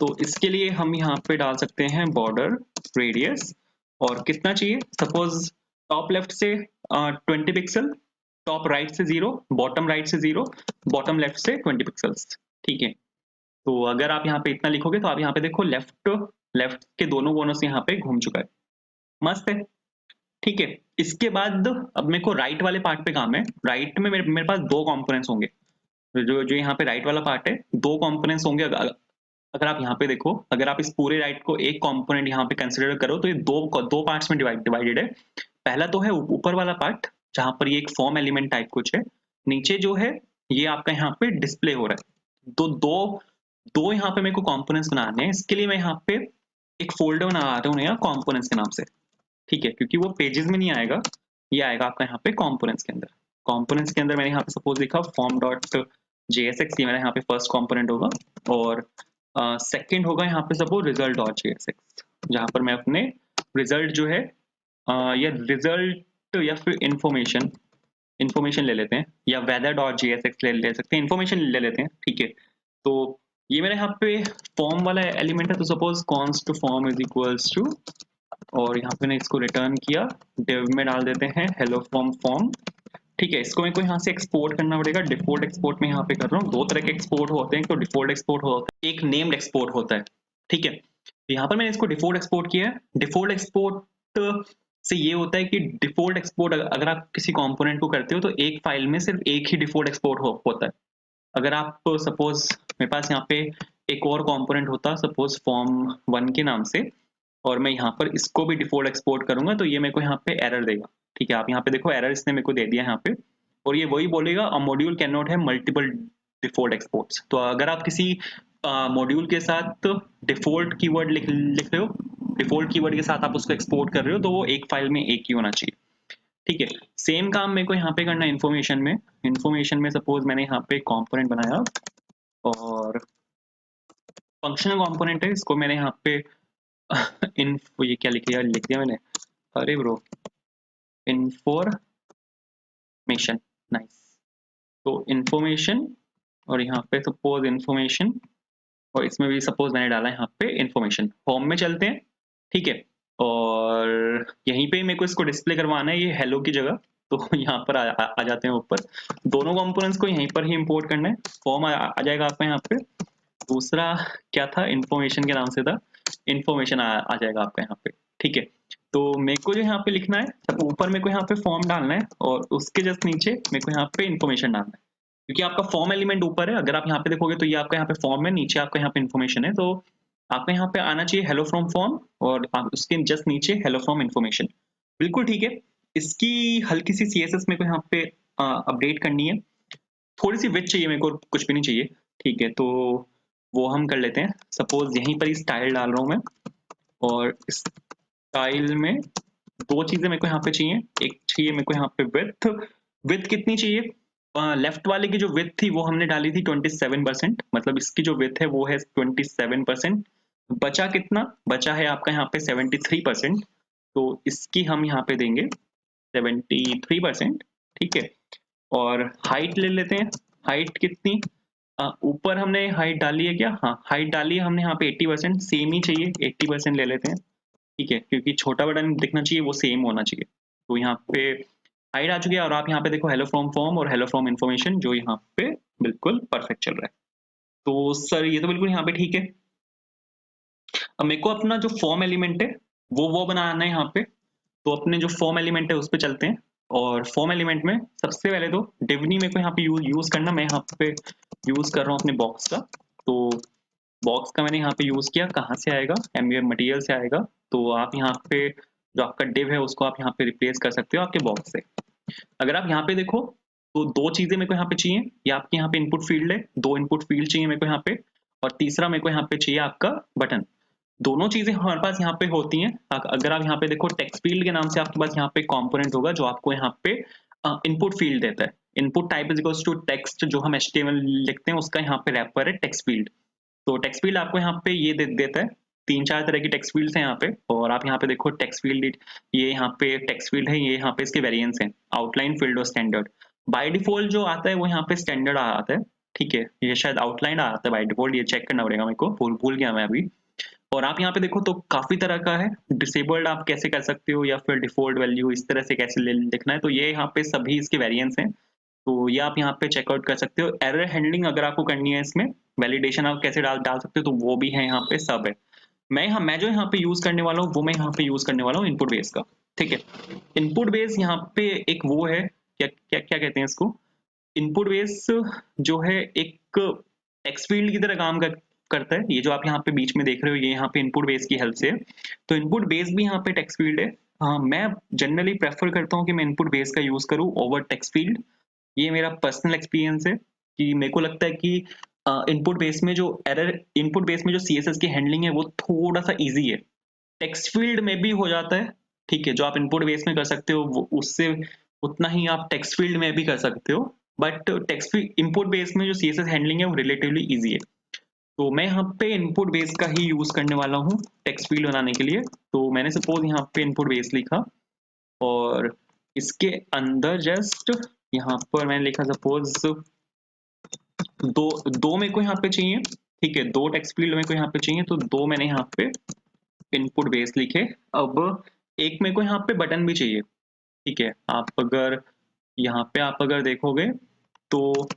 तो इसके लिए हम यहाँ पे डाल सकते हैं बॉर्डर रेडियस, और कितना चाहिए, सपोज टॉप लेफ्ट से 20 पिक्सल, टॉप राइट से 0, बॉटम राइट से 0, बॉटम लेफ्ट से 20 पिक्सल्स, ठीक है। तो अगर आप यहाँ पे इतना लिखोगे तो आप यहाँ पे देखो लेफ्ट लेफ्ट के दोनों कोनों से यहाँ पे घूम चुका है, मस्त है, ठीक है। इसके बाद अब मेरे को राइट वाले पार्ट पे काम है। राइट में मेरे पास दो कंपोनेंट्स होंगे, जो जो यहाँ पे राइट वाला पार्ट है, दो कंपोनेंट्स होंगे। अगर आप यहाँ पे देखो, अगर आप इस पूरे राइट को एक कंपोनेंट यहाँ पे कंसिडर करो तो ये दो पार्ट्स में डिवाइडेड है। पहला तो है ऊपर वाला पार्ट, जहां पर ये एक फॉर्म एलिमेंट टाइप कुछ है। नीचे जो है ये आपका यहाँ पे डिस्प्ले हो रहा है। तो दो दो यहाँ पे मेरे को कंपोनेंट्स बनाने हैं। इसके लिए मैं यहाँ पे एक फोल्डर बना रहा हूँ यहाँ कंपोनेंट्स के नाम से, ठीक है, क्योंकि वो पेजेस में नहीं आएगा, ये आएगा आपका यहाँ पे कंपोनेंट्स के अंदर। कंपोनेंट्स के अंदर मैंने यहाँ पे सपोज लिखा फॉर्म डॉट JSX, ये मेरा यहाँ पे फर्स्ट कंपोनेंट होगा, और सेकंड होगा यहाँ पे सपोज रिजल्ट डॉट JSX, जहाँ पर मैं अपने रिजल्ट जो है या रिजल्ट या फिर इंफॉर्मेशन ले लेते हैं, या वेदर डॉट JSX ले सकते हैं, इंफॉर्मेशन ले लेते हैं, ठीक है। तो ये मेरे यहाँ पे फॉर्म वाला एलिमेंट है, तो suppose const form is equals to, और यहाँ पे मैंने इसको रिटर्न किया, डिव में डाल देते हैं हेलो फ्रॉम फॉर्म, ठीक है। इसको मेरे को यहाँ से एक्सपोर्ट करना पड़ेगा, डिफॉल्ट एक्सपोर्ट में यहाँ पे कर रहा हूँ। दो तरह के एक्सपोर्ट होते हैं, तो डिफॉल्ट एक्सपोर्ट होता है, एक नेम्ड एक्सपोर्ट होता है, ठीक है। तो यहाँ पर मैंने इसको डिफॉल्ट एक्सपोर्ट किया है। डिफॉल्ट एक्सपोर्ट से ये होता है कि डिफॉल्ट एक्सपोर्ट अगर आप किसी कंपोनेंट को करते हो तो एक फाइल में सिर्फ एक ही डिफॉल्ट एक्सपोर्ट होता है। अगर आप सपोज मेरे पास यहाँ पे एक और कंपोनेंट होता सपोज फॉर्म 1 के नाम से, और मैं यहाँ पर इसको भी डिफॉल्ट एक्सपोर्ट करूंगा, तो ये मेरे को यहाँ पे एरर देगा, ठीक है। आप यहाँ पे देखो एरर इसने मेरे को दे दिया यहाँ पे, और ये वही बोलेगा अ module can not have multiple default exports. तो अगर आप किसी मॉड्यूल के साथ डिफॉल्ट कीवर्ड लिख रहे हो, डिफॉल्ट कीवर्ड के साथ आप उसको एक्सपोर्ट कर रहे हो, तो वो एक फाइल में एक ही होना चाहिए, ठीक है। सेम काम मेरे को यहाँ पे करना है इन्फॉर्मेशन में सपोज मैंने यहाँ पे कंपोनेंट बनाया, और फंक्शनल कंपोनेंट है, इसको मैंने यहाँ पे इन्फो, ये क्या लिख दिया मैंने, अरे ब्रो, इन्फॉर्मेशन, नाइस। तो इन्फॉर्मेशन, और यहाँ पे सपोज इन्फॉर्मेशन, और इसमें भी सपोज मैंने डाला है यहाँ पे इन्फॉर्मेशन। फॉर्म में चलते हैं, ठीक है, और यहीं पे मेरे को इसको डिस्प्ले करवाना है ये हेलो की जगह, तो यहाँ पर आ जाते हैं ऊपर, दोनों कंपोनेंट्स को यहीं पर ही इंपोर्ट करना है। फॉर्म आ जाएगा आपका यहाँ पे, दूसरा क्या था, इन्फॉर्मेशन के नाम से था, इन्फॉर्मेशन आ जाएगा आपका यहाँ पे, ठीक है। तो मेरे को जो यहाँ पे लिखना है, सब ऊपर मेरे को यहाँ पे फॉर्म डालना है, और उसके जस्ट नीचे मेरे को यहाँ पे इन्फॉर्मेशन डालना है, क्योंकि आपका फॉर्म एलिमेंट ऊपर है। अगर आप यहाँ पे देखोगे तो ये आपका यहाँ पे फॉर्म है, नीचे आपका यहाँ पे इन्फॉर्मेशन है, तो आपका यहाँ पे आना चाहिए हेलो फ्रॉम फॉर्म, और आप उसके जस्ट नीचे हेलो फ्रॉम इन्फॉर्मेशन, बिल्कुल ठीक है। इसकी हल्की सी CSS मेरे को यहाँ पे अपडेट करनी है, थोड़ी सी विड्थ चाहिए मेरे को, कुछ भी नहीं चाहिए, ठीक है। तो वो हम कर लेते हैं, सपोज यहीं पर ही स्टाइल डाल रहा हूँ मैं, और स्टाइल में दो चीजें मेरे को यहाँ पे चाहिए, एक चाहिए मेरे को यहाँ पे विड्थ, विड्थ कितनी चाहिए, लेफ्ट वाले की जो विड्थ थी वो हमने डाली थी 27%, मतलब इसकी जो विड्थ है वो है 27%। बचा कितना, बचा है आपका यहाँ पे 73%, तो इसकी हम यहाँ पे देंगे 73%, ठीक है। और हाइट ले लेते हैं, हाइट कितनी, ऊपर हमने हाइट डाली है क्या, हाँ हाइट डाली है हमने यहाँ पे 80%, सेम ही चाहिए, 80% ले लेते हैं, ठीक है, क्योंकि छोटा बड़ा नहीं दिखना चाहिए, वो सेम होना चाहिए। तो यहाँ पे हाइट आ चुकी है, और आप यहाँ पे देखो हेलो फ्रॉम फॉर्म और हेलो फ्रॉम इन्फॉर्मेशन जो यहाँ पे बिल्कुल परफेक्ट चल रहा है। तो सर ये तो बिल्कुल यहाँ पे ठीक है। अब मेरे को अपना जो फॉर्म एलिमेंट है वो बनाना है यहाँ पे, तो अपने जो फॉर्म एलिमेंट है उस पर चलते हैं। और फॉर्म एलिमेंट में सबसे पहले तो डिवनी मेरे को यहाँ पे यूज करना, मैं यहाँ पे यूज कर रहा हूँ अपने बॉक्स का। तो बॉक्स का मैंने यहाँ पे यूज किया, कहाँ से आएगा, एमवीएम मटेरियल से आएगा। तो आप यहाँ पे जो आपका डिव है उसको आप यहाँ पे रिप्लेस कर सकते हो आपके बॉक्स से। अगर आप यहाँ पे देखो तो दो चीजें मेरे को यहाँ पे चाहिए, या आपके यहाँ पे इनपुट फील्ड है, दो इनपुट फील्ड चाहिए मेरे को यहाँ पे, और तीसरा मेरे को यहाँ पे चाहिए आपका बटन। दोनों चीजें हमारे पास यहाँ पे होती हैं। अगर आप यहाँ पे देखो टेक्स्ट फील्ड के नाम से आपके पास यहाँ पे कंपोनेंट होगा जो आपको यहाँ पे इनपुट फील्ड देता है। Input type is equals to text, जो हम HTML लिखते हैं उसका यहाँ पे रैपर है टेक्स्ट फील्ड। तो टेक्स्ट फील्ड आपको यहाँ पे ये देता है, तीन चार तरह की टेक्स्ट फील्ड्स हैं यहाँ पे, और आप यहाँ पे देखो टेक्स्ट फील्ड, ये यहाँ पे टेक्स्ट फील्ड है, ये यहाँ पे इसके वेरिएंट्स हैं, आउटलाइन, फील्ड और स्टैंडर्ड। बाय डिफॉल्ट जो आता है वो यहाँ पे स्टैंडर्ड आता है, ठीक है, ये शायद आउटलाइन आता है बाय डिफॉल्ट, ये चेक करना पड़ेगा मेरे को, भूल गया मैं अभी। और आप यहाँ पे देखो तो काफी तरह का है, डिसेबल्ड आप कैसे कर सकते हो, या फिर डिफॉल्ट वैल्यू इस तरह से कैसे लिखना है, तो ये यहाँ पे सभी इसके वेरिएंट्स हैं। तो ये आप यहाँ पे चेकआउट कर सकते हो। एरर हैंडलिंग अगर आपको करनी है इसमें, वैलिडेशन आप कैसे डाल सकते हो, तो वो भी है यहाँ पे, सब है। मैं जो यहाँ पे यूज करने वाला हूँ वो मैं यहाँ पे यूज करने वाला हूँ इनपुट बेस का, ठीक है। इनपुट बेस यहाँ पे एक वो है, क्या क्या क्या कहते हैं इसको, इनपुट बेस जो है एक टेक्स्ट फील्ड की तरह काम करता है। ये जो आप यहाँ पे बीच में देख रहे हो ये यहाँ पे इनपुट बेस की हेल्प से है। तो इनपुट बेस भी यहाँ पे टेक्स्ट फील्ड है। हाँ, मैं जनरली प्रेफर करता हूँ कि मैं इनपुट बेस का यूज करूँ ओवर टेक्स्ट फील्ड। ये मेरा पर्सनल एक्सपीरियंस है कि मेरे को लगता है कि इनपुट बेस में जो CSS की हैंडलिंग है वो थोड़ा सा इजी है, टेक्स्ट फील्ड में भी हो जाता है, ठीक है, जो आप इनपुट बेस में कर सकते हो वो उससे उतना ही आप टेक्स्ट फील्ड में भी कर सकते हो, but text field input base में जो सीएसएस हैंडलिंग है वो रिलेटिवली ईज़ी है। तो मैं यहाँ पे इनपुट बेस का ही यूज़ करने वाला हूँ टेक्स्ट फील्ड बनाने के लिए। तो मैंने सपोज़ यहाँ पे इनपुट बेस लिखा और इसके अंदर जस्ट यहाँ पर मैंने लिखा सपोज़ 2 मेरे को यहाँ पे चाहिए, ठीक है? 2 टेक्स्ट फील्ड मेरे को यहाँ पे चाहिए, तो 2 मैंने यहाँ पे इनपुट बेस लिखे। अब एक मेरे को यहाँ पे बटन भी चाहिए, ठीक है? आप अगर यहाँ पे आप अगर देखोगे तो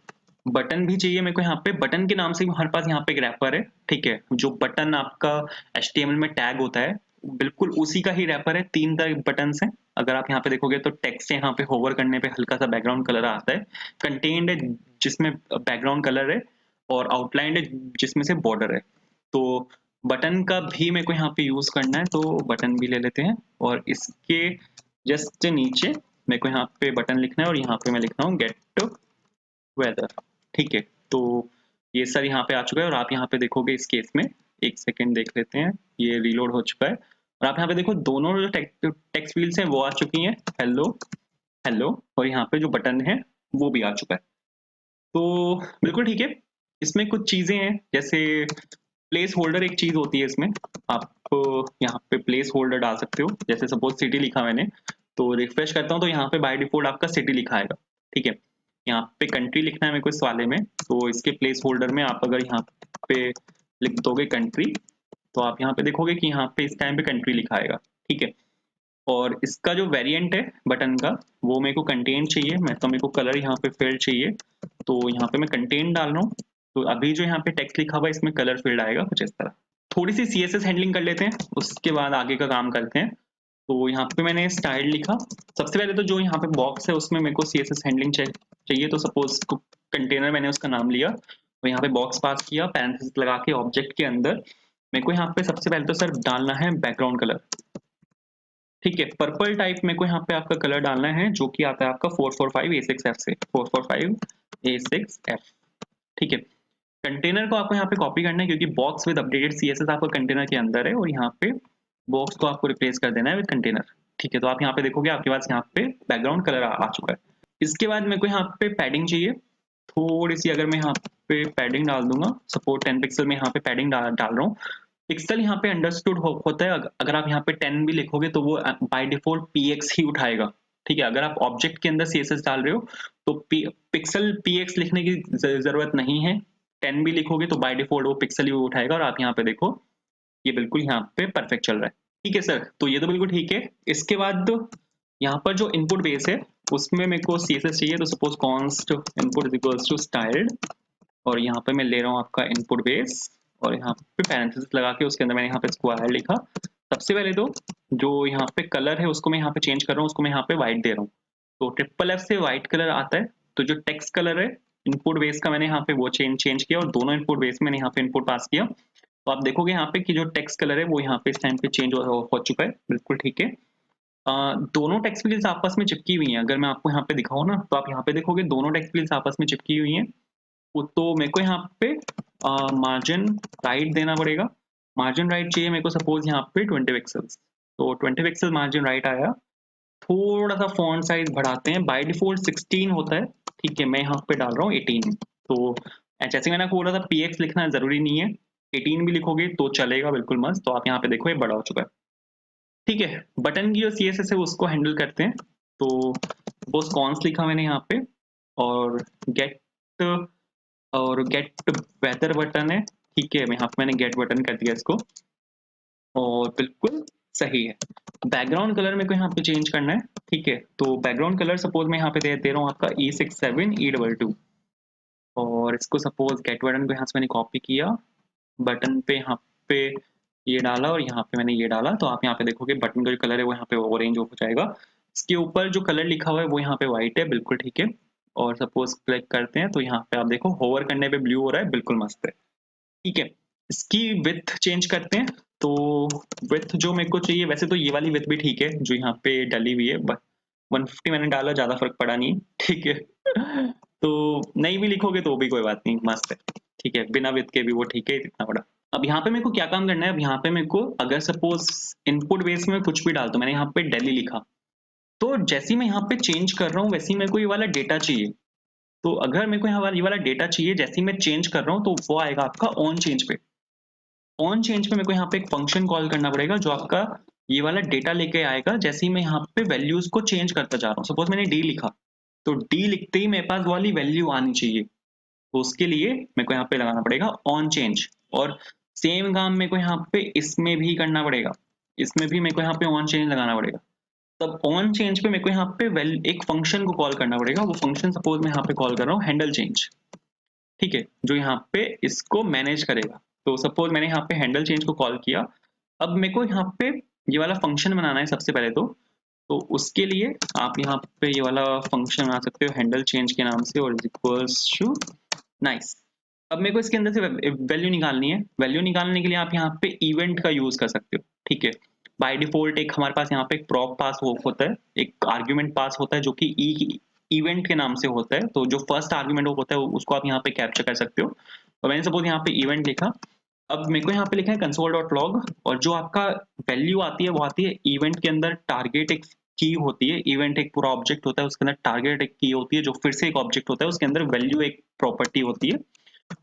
बटन भी चाहिए मेरे को यहाँ पे। बटन के नाम से भी हमारे पास यहाँ पे एक रैपर है, ठीक है? जो बटन आपका एचटीएमएल में टैग होता है, बिल्कुल उसी का ही रैपर है। 3 तरह के बटन्स हैं। अगर आप यहाँ पे देखोगे तो टेक्स्ट से यहाँ पे होवर करने पे हल्का सा बैकग्राउंड कलर आता है। कंटेंट है जिसमें बैकग्राउंड कलर है और आउटलाइन है जिसमें से बॉर्डर है। तो बटन का भी मेरे को यहाँ पे यूज करना है, तो बटन भी ले लेते हैं और इसके जस्ट नीचे मेरे को यहाँ पे बटन लिखना है और यहाँ पे मैं लिख रहा हूँ गेट वेदर, ठीक है? तो ये सर यहाँ पे आ चुका है और आप यहाँ पे देखोगे इस केस में, एक सेकेंड देख लेते हैं, ये रीलोड हो चुका है और आप यहाँ पे देखो दोनों जो टेक्स्ट फील्ड्स हैं वो आ चुकी हैं, हेलो हेलो, और यहाँ पे जो बटन है वो भी आ चुका है। तो बिल्कुल ठीक है। इसमें कुछ चीजें हैं, जैसे प्लेस होल्डर एक चीज होती है इसमें। आप यहाँ पे प्लेस होल्डर डाल सकते हो, जैसे सपोज सिटी लिखा मैंने, तो रिफ्रेश करता हूँ तो यहाँ पे बाय डिफॉल्ट आपका सिटी लिखा आएगा, ठीक है? यहाँ पे कंट्री लिखना है मेरे को इस वाले में, तो इसके प्लेस होल्डर में आप अगर यहाँ पे लिख दोगे कंट्री, तो आप यहाँ पे देखोगे कि यहाँ पे इस टाइम पे कंट्री लिखा आएगा, ठीक है? और इसका जो वेरिएंट है बटन का, वो मेरे को कंटेंट चाहिए, मैं तो मेरे को कलर यहाँ पे फील्ड चाहिए, तो यहाँ पे मैं कंटेंट डाल रहा हूँ। तो अभी जो यहाँ पे टेक्स्ट लिखा हुआ है इसमें कलर फील्ड आएगा कुछ इस तरह। थोड़ी सी सीएसएस हैंडलिंग कर लेते हैं, उसके बाद आगे का काम करते हैं। तो यहाँ पे मैंने स्टाइल लिखा। सबसे पहले तो जो यहाँ पे बॉक्स है उसमें मेरे को सीएसएस हैंडलिंग चाहिए, तो सपोज कंटेनर मैंने उसका नाम लिया, तो यहाँ पे बॉक्स पास किया, पैरेंथेसिस लगा के ऑब्जेक्ट के अंदर मेरे को यहाँ पे सबसे पहले तो सर डालना है बैकग्राउंड कलर, ठीक है? पर्पल टाइप मेरे को यहाँ पे आपका कलर डालना है जो कि आता है आपका 445A6F से, 445A6F, ठीक है? कंटेनर को आपको यहाँ पे कॉपी करना है क्योंकि बॉक्स विद अपडेटेड सीएसएस आपका कंटेनर के अंदर है और यहाँ पे बॉक्स को आपको रिप्लेस कर देना है विद कंटेनर, ठीक है? तो आप यहाँ पे देखोगे आपके पास यहाँ पे बैकग्राउंड कलर आ चुका है। इसके बाद मेरे को यहाँ पे पैडिंग चाहिए थोड़ी सी। अगर मैं यहाँ पे पैडिंग डाल दूंगा, सपोर्ट 10 पिक्सल में यहाँ पे पैडिंग डाल रहा हूँ। पिक्सल यहाँ पे अंडरस्टूड होता है, अगर आप यहाँ पे 10 भी लिखोगे तो वो बाय डिफॉल्ट px ही उठाएगा, ठीक है? अगर आप ऑब्जेक्ट के अंदर सीएसएस डाल रहे हो तो पिक्सल px लिखने की जरूरत नहीं है। 10 भी लिखोगे तो बाय डिफॉल्ट वो पिक्सल ही उठाएगा और आप यहाँ पे देखो ये बिल्कुल यहाँ पे परफेक्ट चल रहा है, ठीक है सर? तो ये तो बिल्कुल ठीक है। इसके बाद यहाँ पर जो इनपुट बेस है उसमें मेरे को सीएसएस चाहिए, तो suppose const input is equals to styled और यहाँ पे मैं ले रहा हूँ आपका इनपुट बेस और यहाँ पे पैरेंथेसिस लगा के उसके अंदर मैंने यहाँ पे स्क्वायर लिखा। सबसे पहले तो जो यहाँ पे कलर है उसको मैं यहाँ पे चेंज कर रहा हूँ, उसको मैं यहाँ पे व्हाइट दे रहा हूँ। तो ट्रिपल एफ से व्हाइट कलर आता है, तो जो टेक्स्ट कलर है इनपुट बेस का मैंने यहाँ पे वो चेंज किया और दोनों इनपुट बेस मैंने यहाँ पे इनपुट पास किया। तो आप देखोगे यहाँ पे कि जो टेक्स्ट कलर है वो यहाँ पे इस टाइम पे चेंज हो चुका है, बिल्कुल ठीक है। दोनों टेक्स्ट फील्ड्स आपस में चिपकी हुई हैं। अगर मैं आपको यहाँ पे दिखाऊँ ना तो आप यहाँ पे देखोगे दोनों टेक्स्ट फील्ड्स आपस में चिपकी हुई हैं। तो मेरे को यहाँ पे मार्जिन राइट देना पड़ेगा। मार्जिन राइट चाहिए मेरे को सपोज यहाँ पे 20 पिक्सल्स, तो 20 पिक्सल मार्जिन राइट आया। थोड़ा सा फॉन्ट साइज बढ़ाते हैं, बाय डिफॉल्ट 16 होता है, ठीक है? मैं यहाँ पे डाल रहा हूँ 18। तो जैसे मैंने आपको बोला था px लिखना जरूरी नहीं है, 18 भी लिखोगे तो चलेगा बिल्कुल मस्त। तो आप यहाँ पे देखो ये बड़ा हो चुका है, ठीक है? बटन की जो सीएसएस है उसको हैंडल करते हैं। तो सपोज कॉन्स लिखा मैंने यहाँ पे और गेट वेदर बटन है, ठीक है? मैं यहाँ पे मैंने गेट बटन कर दिया इसको और बिल्कुल सही है। बैकग्राउंड कलर मेरे को यहाँ पे चेंज करना है, ठीक है? तो बैकग्राउंड कलर सपोज मैं यहाँ पे दे रहा हूँ आपका E67E22 और इसको सपोज गेट बटन को यहाँ से मैंने कॉपी किया, बटन पे यहाँ पे ये डाला और यहाँ पे मैंने ये डाला। तो आप यहाँ पे देखोगे बटन का जो कलर है वो यहाँ पे ऑरेंज हो जाएगा। इसके ऊपर जो कलर लिखा हुआ है वो यहाँ पे व्हाइट है, बिल्कुल ठीक है। और सपोज क्लिक करते हैं तो यहाँ पे आप देखो होवर करने पे ब्लू हो रहा है, बिल्कुल मस्त है, ठीक है? इसकी विड्थ चेंज करते हैं। तो विड्थ जो मेरे को चाहिए, वैसे तो ये वाली विड्थ भी ठीक है जो यहाँ पे डली हुई है, बट 150 मैंने डाला, ज्यादा फर्क पड़ा नहीं, ठीक है? तो नहीं भी लिखोगे तो भी कोई बात नहीं, मस्त है, ठीक है? बिना विड्थ के भी वो ठीक है इतना बड़ा। अब यहाँ पे मेरे को क्या काम करना है, अब यहाँ पे मेरे को अगर सपोज इनपुट बेस में कुछ भी डाल, तो मैंने यहाँ पे दिल्ली लिखा, तो जैसे ही मैं यहाँ पे चेंज कर रहा हूँ वैसे ही मेरे को ये वाला डेटा चाहिए। तो अगर मेरे को यहाँ वाला ये वाला डेटा चाहिए जैसे ही मैं चेंज कर रहा हूँ तो वो आएगा आपका ऑन चेंज पे। ऑन चेंज पे मेरे को यहाँ पे एक फंक्शन कॉल करना पड़ेगा जो आपका ये वाला डेटा लेके आएगा जैसे ही मैं यहाँ पे वैल्यूज को चेंज करता जा रहा हूँ। सपोज मैंने डी लिखा, तो डी लिखते ही मेरे पास वो वाली वैल्यू आनी चाहिए। तो उसके लिए मेरे को यहाँ पे लगाना पड़ेगा ऑन चेंज, और सेम काम मेरे को यहाँ पे इसमें भी करना पड़ेगा। इसमें भी मेरे को यहाँ पे ऑन चेंज लगाना पड़ेगा। तब ऑन चेंज पे मेरे को यहाँ पे एक फंक्शन को कॉल करना पड़ेगा। वो फंक्शन सपोज मैं यहाँ पे कॉल कर रहा हूँ हैंडल चेंज, ठीक है, जो यहाँ पे इसको मैनेज करेगा। तो सपोज मैंने यहाँ पे हैंडल चेंज को कॉल किया। अब मेरे को यहाँ पे ये वाला फंक्शन बनाना है सबसे पहले तो उसके लिए आप यहाँ पे ये वाला फंक्शन बना सकते हो हैंडल चेंज के नाम से, और इक्वल्स टू नाइस। अब मेरे को इसके अंदर से वैल्यू निकालनी है। वैल्यू निकालने के लिए आप यहाँ पे इवेंट का यूज कर सकते हो, ठीक है। बाय डिफॉल्ट एक हमारे पास यहाँ पे एक प्रॉप पास होता है, एक आर्ग्यूमेंट पास होता है जो कि इवेंट के नाम से होता है। तो जो फर्स्ट आर्ग्यूमेंट होता है उसको आप यहाँ पे कैप्चर कर सकते हो। तो मैंने सपोज यहाँ पे इवेंट लिखा। अब मेरे को यहाँ पे लिखा है console.log, और जो आपका वैल्यू आती है वो आती है इवेंट के अंदर। टारगेट एक की होती है, इवेंट एक पूरा ऑब्जेक्ट होता है, उसके अंदर टारगेट एक की होती है जो फिर से एक ऑब्जेक्ट होता है, उसके अंदर वैल्यू एक प्रॉपर्टी होती है।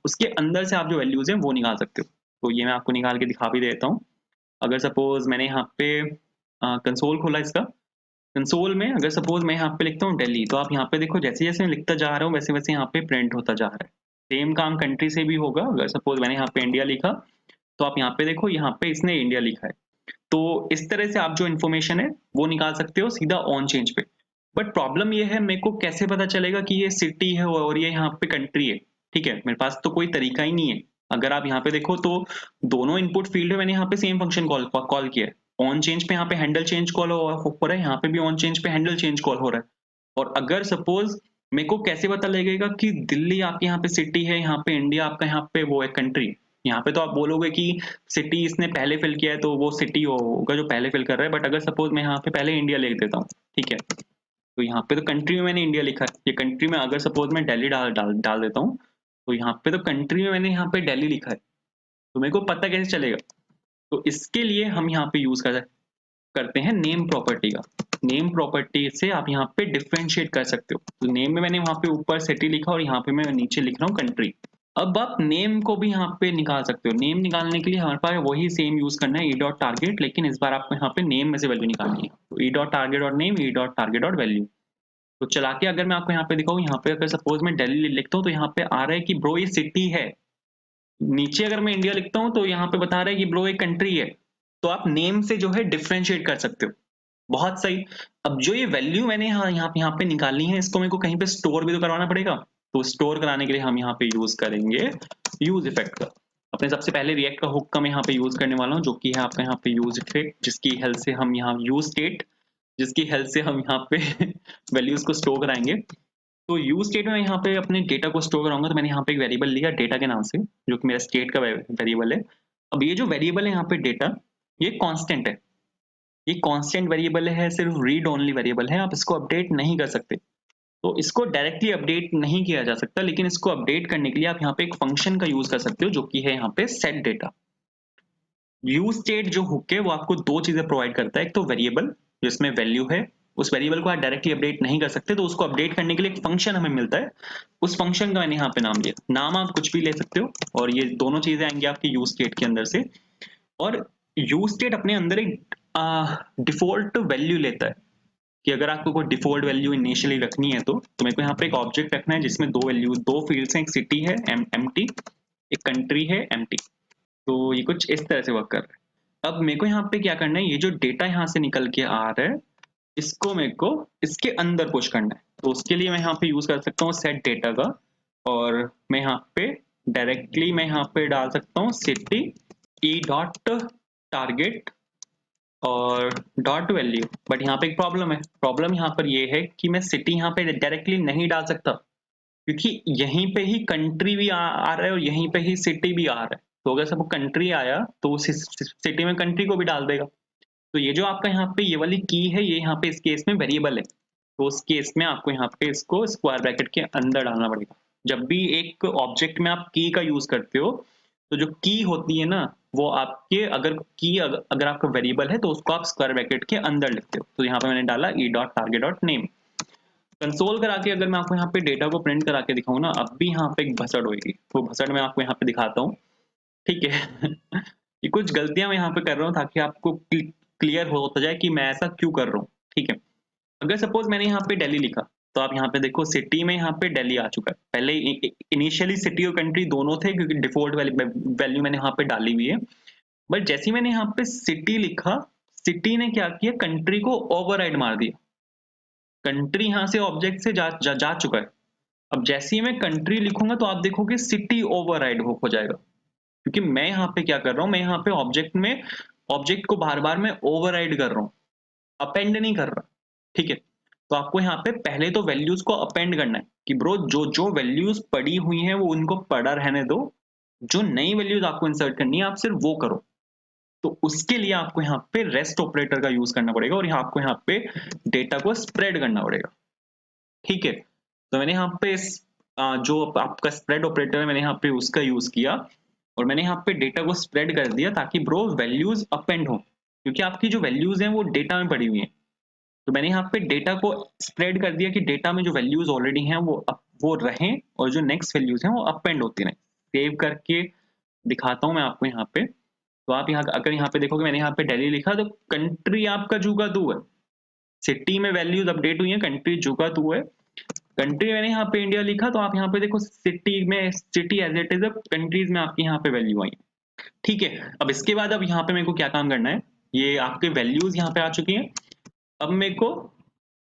उसके अंदर से आप जो वैल्यूज हैं वो निकाल सकते हो। तो ये मैं आपको निकाल के दिखा भी देता हूँ। अगर सपोज मैंने यहाँ पे कंसोल खोला इसका, कंसोल में अगर सपोज मैं यहाँ पे लिखता हूँ दिल्ली, तो आप यहाँ पे देखो जैसे जैसे मैं लिखता जा रहा हूँ वैसे वैसे यहाँ पे प्रिंट होता जा रहा है। सेम काम कंट्री से भी होगा। अगर सपोज मैंने यहाँ पे इंडिया लिखा, तो आप यहाँ पे देखो यहाँ पे इसने इंडिया लिखा है। तो इस तरह से आप जो इन्फॉर्मेशन है वो निकाल सकते हो सीधा ऑन चेंज पे। बट प्रॉब्लम ये है, मेरे को कैसे पता चलेगा कि ये सिटी है और ये यहाँ पे कंट्री है? ठीक है, मेरे पास तो कोई तरीका ही नहीं है। अगर आप यहाँ पे देखो तो दोनों इनपुट फील्ड है, मैंने यहाँ पे सेम फंक्शन कॉल किया है। ऑन चेंज पे यहाँ पे हैंडल चेंज कॉल हो रहा है, यहाँ पे भी ऑन चेंज पे हैंडल चेंज कॉल हो रहा है। और अगर सपोज मेरे को कैसे पता लगेगा कि दिल्ली आपके यहाँ पे सिटी है, यहाँ पे इंडिया आपका यहाँ पे वो है कंट्री? यहाँ पे तो आप बोलोगे कि सिटी इसने पहले फिल किया है तो वो सिटी होगा जो पहले फिल कर रहा है। बट अगर सपोज मैं यहाँ पे पहले इंडिया लिख देता हूँ, ठीक है, तो यहाँ पे तो कंट्री में मैंने इंडिया लिखा है। ये कंट्री में अगर सपोज मैं दिल्ली डाल देता हूँ, तो यहाँ पे तो कंट्री में मैंने यहाँ पे दिल्ली लिखा है। तो मेरे को पता कैसे चलेगा? तो इसके लिए हम यहाँ पे यूज करते हैं नेम प्रॉपर्टी का। नेम प्रॉपर्टी से आप यहाँ पे डिफरेंशिएट कर सकते हो। तो नेम में मैंने वहां पे ऊपर सिटी लिखा और यहाँ पे मैं नीचे लिख रहा हूँ कंट्री। अब आप नेम को भी यहाँ पे निकाल सकते हो। नेम निकालने के लिए हमारे पास वही सेम यूज करना है, ई डॉट टारगेट, लेकिन इस बार आपको यहाँ पे नेम में से वैल्यू निकालनी है। तो E dot target dot name, E dot target dot value. तो चला के अगर मैं आपको यहाँ पे दिखाऊँ, यहाँ पे अगर सपोज मैं दिल्ली लिखता हूँ तो यहाँ पे आ रहा है कि ब्रो ये सिटी है। नीचे अगर मैं इंडिया लिखता हूँ तो यहाँ पे बता रहा है कि ब्रो एक कंट्री है। तो आप नेम से जो है डिफरेंशिएट कर सकते हो। बहुत सही। अब जो ये वैल्यू मैंने यहाँ पे निकालनी है, इसको मेरे को कहीं पे स्टोर भी तो करवाना पड़ेगा। तो स्टोर कराने के लिए हम यहाँ पे यूज करेंगे यूज इफेक्ट का। अपने सबसे पहले रिएक्ट का हुक का मैं यहाँ पे यूज करने वाला हूँ, जो कि है आपका यहाँ पे यूज इफेक्ट, जिसकी हेल्प से हम यहाँ यूज स्टेट, जिसकी हेल्प से हम यहाँ पे वैल्यूज को स्टोर कराएंगे। तो यूज स्टेट में मैं यहाँ पे अपने डेटा को स्टोर कराऊंगा। तो मैंने यहाँ पे एक वेरिएबल लिया डेटा के नाम से, जो कि मेरा स्टेट का वेरिएबल है। अब ये जो वेरिएबल है यहाँ पे डेटा, ये कांस्टेंट है। ये कांस्टेंट वेरिएबल है, सिर्फ रीड ओनली वेरिएबल है, आप इसको अपडेट नहीं कर सकते। तो इसको डायरेक्टली अपडेट नहीं किया जा सकता, लेकिन इसको अपडेट करने के लिए आप यहाँ पे एक फंक्शन का यूज कर सकते हो, जो कि है यहाँ पे सेट डेटा। यूज स्टेट जो हुक है वो आपको दो चीजें प्रोवाइड करता है। एक तो वेरिएबल जिसमें वैल्यू है, उस वेरिएबल को आप डायरेक्टली अपडेट नहीं कर सकते, तो उसको अपडेट करने के लिए एक फंक्शन हमें मिलता है। उस फंक्शन का मैंने यहाँ पे नाम लिया। नाम आप कुछ भी ले सकते हो, और ये दोनों चीजें आएंगी आपके यूज स्टेट के अंदर से। और यूज स्टेट अपने अंदर एक डिफॉल्ट वैल्यू लेता है कि अगर आपको कोई डिफॉल्ट वैल्यू इनिशियली रखनी है तो मेरे को यहाँ पे एक ऑब्जेक्ट रखना है जिसमें दो वैल्यू, दो फील्ड्स हैं, एक सिटी है एम्प्टी, एक कंट्री है एम्प्टी। तो ये कुछ इस तरह से वर्क कर रहा है। अब मेरे को यहाँ पे क्या करना है, ये जो डेटा यहाँ से निकल के आ रहा है, इसको मेरे को इसके अंदर पुश करना है। तो उसके लिए मैं यहाँ पे यूज कर सकता हूँ सेट डेटा का, और मैं यहाँ पे डायरेक्टली मैं यहाँ पे डाल सकता हूँ सिटी ई डॉट टारगेट और डॉट वैल्यू। बट यहाँ पे एक प्रॉब्लम है। प्रॉब्लम यहाँ पर ये है कि मैं सिटी यहाँ पे डायरेक्टली नहीं डाल सकता, क्योंकि यहीं पे ही कंट्री भी आ रहा है और यहीं पे ही सिटी भी आ रहा है। तो अगर सब कंट्री आया तो उस सिटी में कंट्री को भी डाल देगा। तो ये जो आपका यहाँ पे ये वाली की है, ये यहाँ पे इस केस में वेरिएबल है। तो उस केस में आपको यहाँ पे इसको स्क्वायर ब्रैकेट के अंदर डालना पड़ेगा। जब भी एक ऑब्जेक्ट में आप की का यूज करते हो, तो जो की होती है ना, वो आपके अगर आपका वेरिएबल है तो उसको आप स्क्वायर ब्रैकेट के अंदर लिखते हो। तो यहाँ पे मैंने डाला e.target.name। कंसोल करा के अगर मैं आपको यहाँ पे डेटा को प्रिंट करा के दिखाऊँ ना, अब भी यहाँ पे एक भसड़ होएगी। तो भसड़ मैं आपको यहाँ पे दिखाता हूँ, ठीक है? ये कुछ गलतियाँ मैं यहाँ पे कर रहा हूँ ताकि आपको क्लियर होता जाए कि मैं ऐसा क्यों कर रहा हूँ, ठीक है? अगर सपोज मैंने यहाँ पे दिल्ली लिखा, तो आप यहाँ पे देखो सिटी में यहाँ पे दिल्ली आ चुका है। पहले इनिशियली सिटी और कंट्री दोनों थे क्योंकि डिफॉल्ट वैल्यू मैंने यहाँ पे डाली हुई है। बट जैसे ही मैंने यहाँ पे सिटी लिखा, सिटी ने क्या किया, कंट्री को ओवरराइड मार दिया। कंट्री यहाँ से ऑब्जेक्ट से जा चुका है। अब जैसे ही मैं कंट्री लिखूंगा तो आप देखोगे सिटी ओवरराइड हो जाएगा, क्योंकि मैं यहाँ पे क्या कर रहा हूँ, मैं यहाँ पे ऑब्जेक्ट को बार बार मैं ओवरराइड कर रहा हूँ, अपेंड नहीं कर रहा, ठीक है? तो आपको यहाँ पे पहले तो वैल्यूज को अपेंड करना है कि ब्रो जो जो वैल्यूज पड़ी हुई हैं वो उनको पड़ा रहने दो, जो नई वैल्यूज आपको इंसर्ट करनी है आप सिर्फ वो करो। तो उसके लिए आपको यहाँ पे रेस्ट ऑपरेटर का यूज करना पड़ेगा और यहाँ आपको यहाँ पे डेटा को स्प्रेड करना पड़ेगा, ठीक है? तो मैंने यहाँ पे जो आपका स्प्रेड ऑपरेटर है मैंने यहाँ पे उसका यूज किया और मैंने यहाँ पे डेटा को स्प्रेड कर दिया ताकि ब्रो वैल्यूज अपेंड हो, क्योंकि आपकी जो वैल्यूज हैं वो डेटा में पड़ी हुई हैं। तो मैंने यहाँ पे डेटा को स्प्रेड कर दिया कि डेटा में जो वैल्यूज ऑलरेडी हैं वो रहें और जो नेक्स्ट वैल्यूज हैं वो अपेंड होती रहें। सेव करके दिखाता हूँ मैं आपको यहाँ पे। तो आप यहाँ अगर यहाँ पे देखोगे मैंने यहाँ पे दिल्ली लिखा तो कंट्री आपका जुगातू है। सिटी में वैल्यूज अपडेट हुई है, कंट्री जुगातू है। कंट्री मैंने यहाँ पे इंडिया लिखा तो आप यहाँ पे देखो city as it is, countries में आपकी यहाँ पे वैल्यू आई, ठीक है? अब इसके बाद अब यहाँ पे मेरे को क्या काम करना है, ये आपके वैल्यूज यहाँ पे आ चुकी हैं। अब मेरे को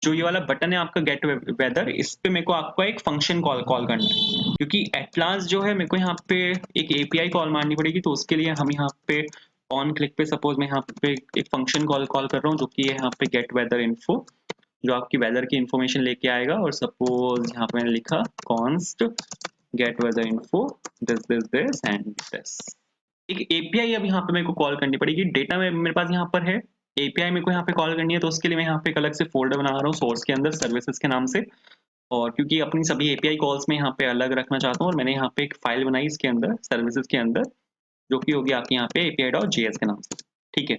जो ये वाला बटन है आपका गेट वेदर, इस पे मेरे को आपका एक फंक्शन कॉल करना है, क्योंकि एटलास जो है मेरे को यहाँ पे एक एपीआई कॉल मारनी पड़ेगी। तो उसके लिए हम यहाँ पे ऑन क्लिक पे सपोज मैं यहाँ पे एक फंक्शन कॉल कर रहा हूँ जो कि है यहाँ पे गेट वेदर इन्फो, जो आपकी वेदर की इंफॉर्मेशन लेके आएगा। और सपोज यहाँ पे मैंने लिखा const get weather info this and this. एक एपीआई अब यहाँ पे मेरे को कॉल करनी पड़ेगी। डेटा में मेरे पास यहाँ पर है, एपीआई मेरे को यहाँ पे कॉल करनी है, तो उसके लिए मैं यहाँ पे एक अलग से फोल्डर बना रहा हूँ सोर्स के अंदर सर्विसेज के नाम से। और क्योंकि अपनी सभी एपीआई कॉल्स में यहाँ पे अलग रखना चाहता हूँ और मैंने यहाँ पे एक फाइल बनाई इसके अंदर सर्विसेज के अंदर, जो कि होगी आपकी यहाँ पे api.js के नाम से, ठीक है?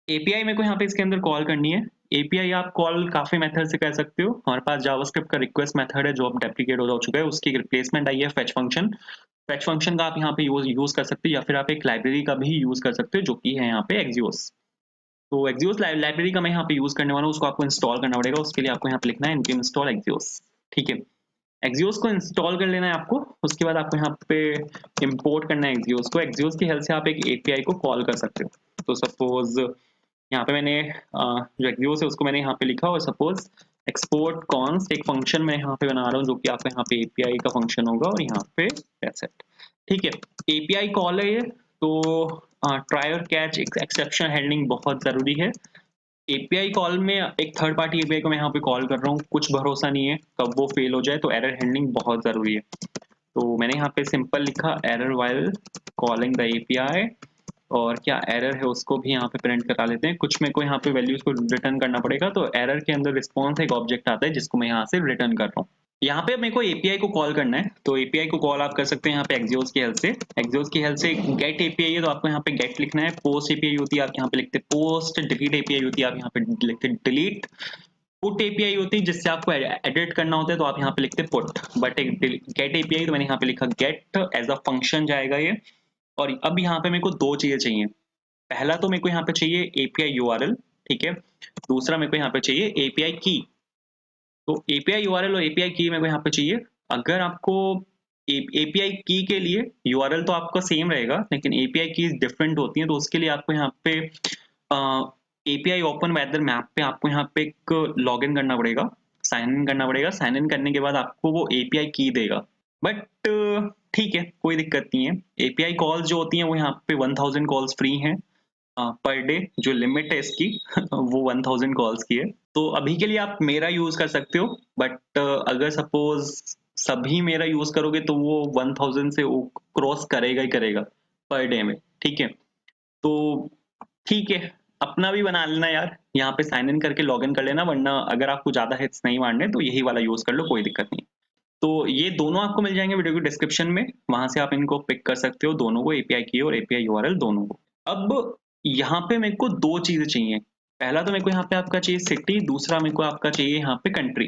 एपीआई मेरे को यहाँ पे इसके अंदर कॉल करनी है। एपीआई आप कॉल काफी मेथड से कर सकते हो। हमारे पास जावास्क्रिप्ट का रिक्वेस्ट मेथड है जो अब डेप्रिकेट हो चुका है, उसकी रिप्लेसमेंट आई है फेच फंक्शन। फेच फंक्शन का आप यहाँ पे यूज कर सकते हो या फिर आप एक लाइब्रेरी का भी यूज कर सकते हो जो कि है यहाँ पे एक्सियोस। तो एक्सियोस लाइब्रेरी का मैं यहाँ पे यूज करने वाला हूँ, उसको आपको इंस्टॉल करना पड़ेगा। उसके लिए आपको यहाँ पे लिखना है npm install एक्सियोस, ठीक है? एक्सियोस को इंस्टॉल कर लेना है आपको। उसके बाद आपको यहाँ पे इंपोर्ट करना है एक्सियोस को। एक्सियोस की हेल्प से आप एक एपीआई को कॉल कर सकते हो। तो सपोज यहाँ पे मैंने जो एक्सियोस है उसको मैंने यहाँ पे लिखा और सपोज एक्सपोर्ट कॉन्स्ट एक फंक्शन मैं यहाँ पे बना रहा हूँ जो कि आपका यहाँ पे एपीआई का फंक्शन होगा और यहाँ पे दैट्स इट, ठीक है? एपीआई कॉल है ये। तो ट्राई और कैच एक्सेप्शन हैंडलिंग बहुत जरूरी है। एपीआई कॉल में एक थर्ड पार्टी एपीआई को मैं यहाँ पे कॉल कर रहा हूँ, कुछ भरोसा नहीं है कब वो फेल हो जाए, तो एरर हैंडलिंग बहुत जरूरी है। तो मैंने यहाँ पे सिंपल लिखा error while calling the API, और क्या एरर है उसको भी यहाँ पे प्रिंट करा लेते हैं। कुछ मेरे को यहाँ पे वैल्यूज को रिटर्न करना पड़ेगा। तो एरर के अंदर रिस्पॉन्स एक ऑब्जेक्ट आता है जिसको मैं यहाँ से रिटर्न कर रहा हूँ। यहाँ पे मेरे को एपीआई को कॉल करना है, तो एपीआई को कॉल आप कर सकते हैं यहाँ पे एक्सियोस की हेल्प से। एक्सियोस की हेल्प से गेट एपीआई है तो आपको यहाँ पे गेट लिखना है। पोस्ट एपीआई होती है आप यहाँ पे लिखते पोस्ट। डिलीट एपीआई होती है आप यहाँ पे लिखते डिलीट। पुट एपीआई होती है जिससे आपको एडिट करना होता है तो आप यहाँ पे लिखते पुट। बट एक गेट एपीआई तो मैंने यहाँ पे लिखा गेट, एज अ फंक्शन जाएगा ये। और अब यहाँ पे मेरे को दो चीजें चाहिए। पहला तो मेरे को यहाँ पे चाहिए एपीआई यूआरएल, ठीक है? दूसरा मेरे को यहाँ पे चाहिए एपीआई की। तो एपीआई यूआरएल और एपीआई की मेरे को यहाँ पे चाहिए। अगर आपको एपीआई की के लिए यूआरएल तो आपका सेम रहेगा लेकिन एपीआई की डिफरेंट होती है, तो उसके लिए आपको यहाँ पे एपीआई ओपन वेदर मैप पे आपको यहाँ पे एक लॉगिन करना पड़ेगा, साइन इन करना पड़ेगा। साइन इन करने के बाद आपको वो एपीआई की देगा। बट ठीक है, कोई दिक्कत नहीं है। एपीआई कॉल्स जो होती हैं वो यहाँ पे 1000 कॉल्स फ्री हैं पर डे। जो लिमिट है इसकी वो 1000 कॉल्स की है। तो अभी के लिए आप मेरा यूज कर सकते हो, बट अगर सपोज सभी मेरा यूज करोगे तो वो 1000 से क्रॉस करेगा ही करेगा पर डे में, ठीक है? तो ठीक है, अपना भी बना लेना यार, यहाँ पे साइन इन करके लॉग इन कर लेना, वरना अगर आपको ज्यादा हिट्स नहीं मारने तो यही वाला यूज कर लो, कोई दिक्कत नहीं। तो ये दोनों आपको मिल जाएंगे वीडियो के डिस्क्रिप्शन में, वहां से आप इनको पिक कर सकते हो, दोनों को, एपीआई की और एपीआई यूआरएल दोनों को। अब यहाँ पे मेरे को दो चीजें चाहिए। पहला तो मेरे को यहाँ पे आपका चाहिए सिटी, दूसरा मेरे को आपका चाहिए यहाँ पे कंट्री।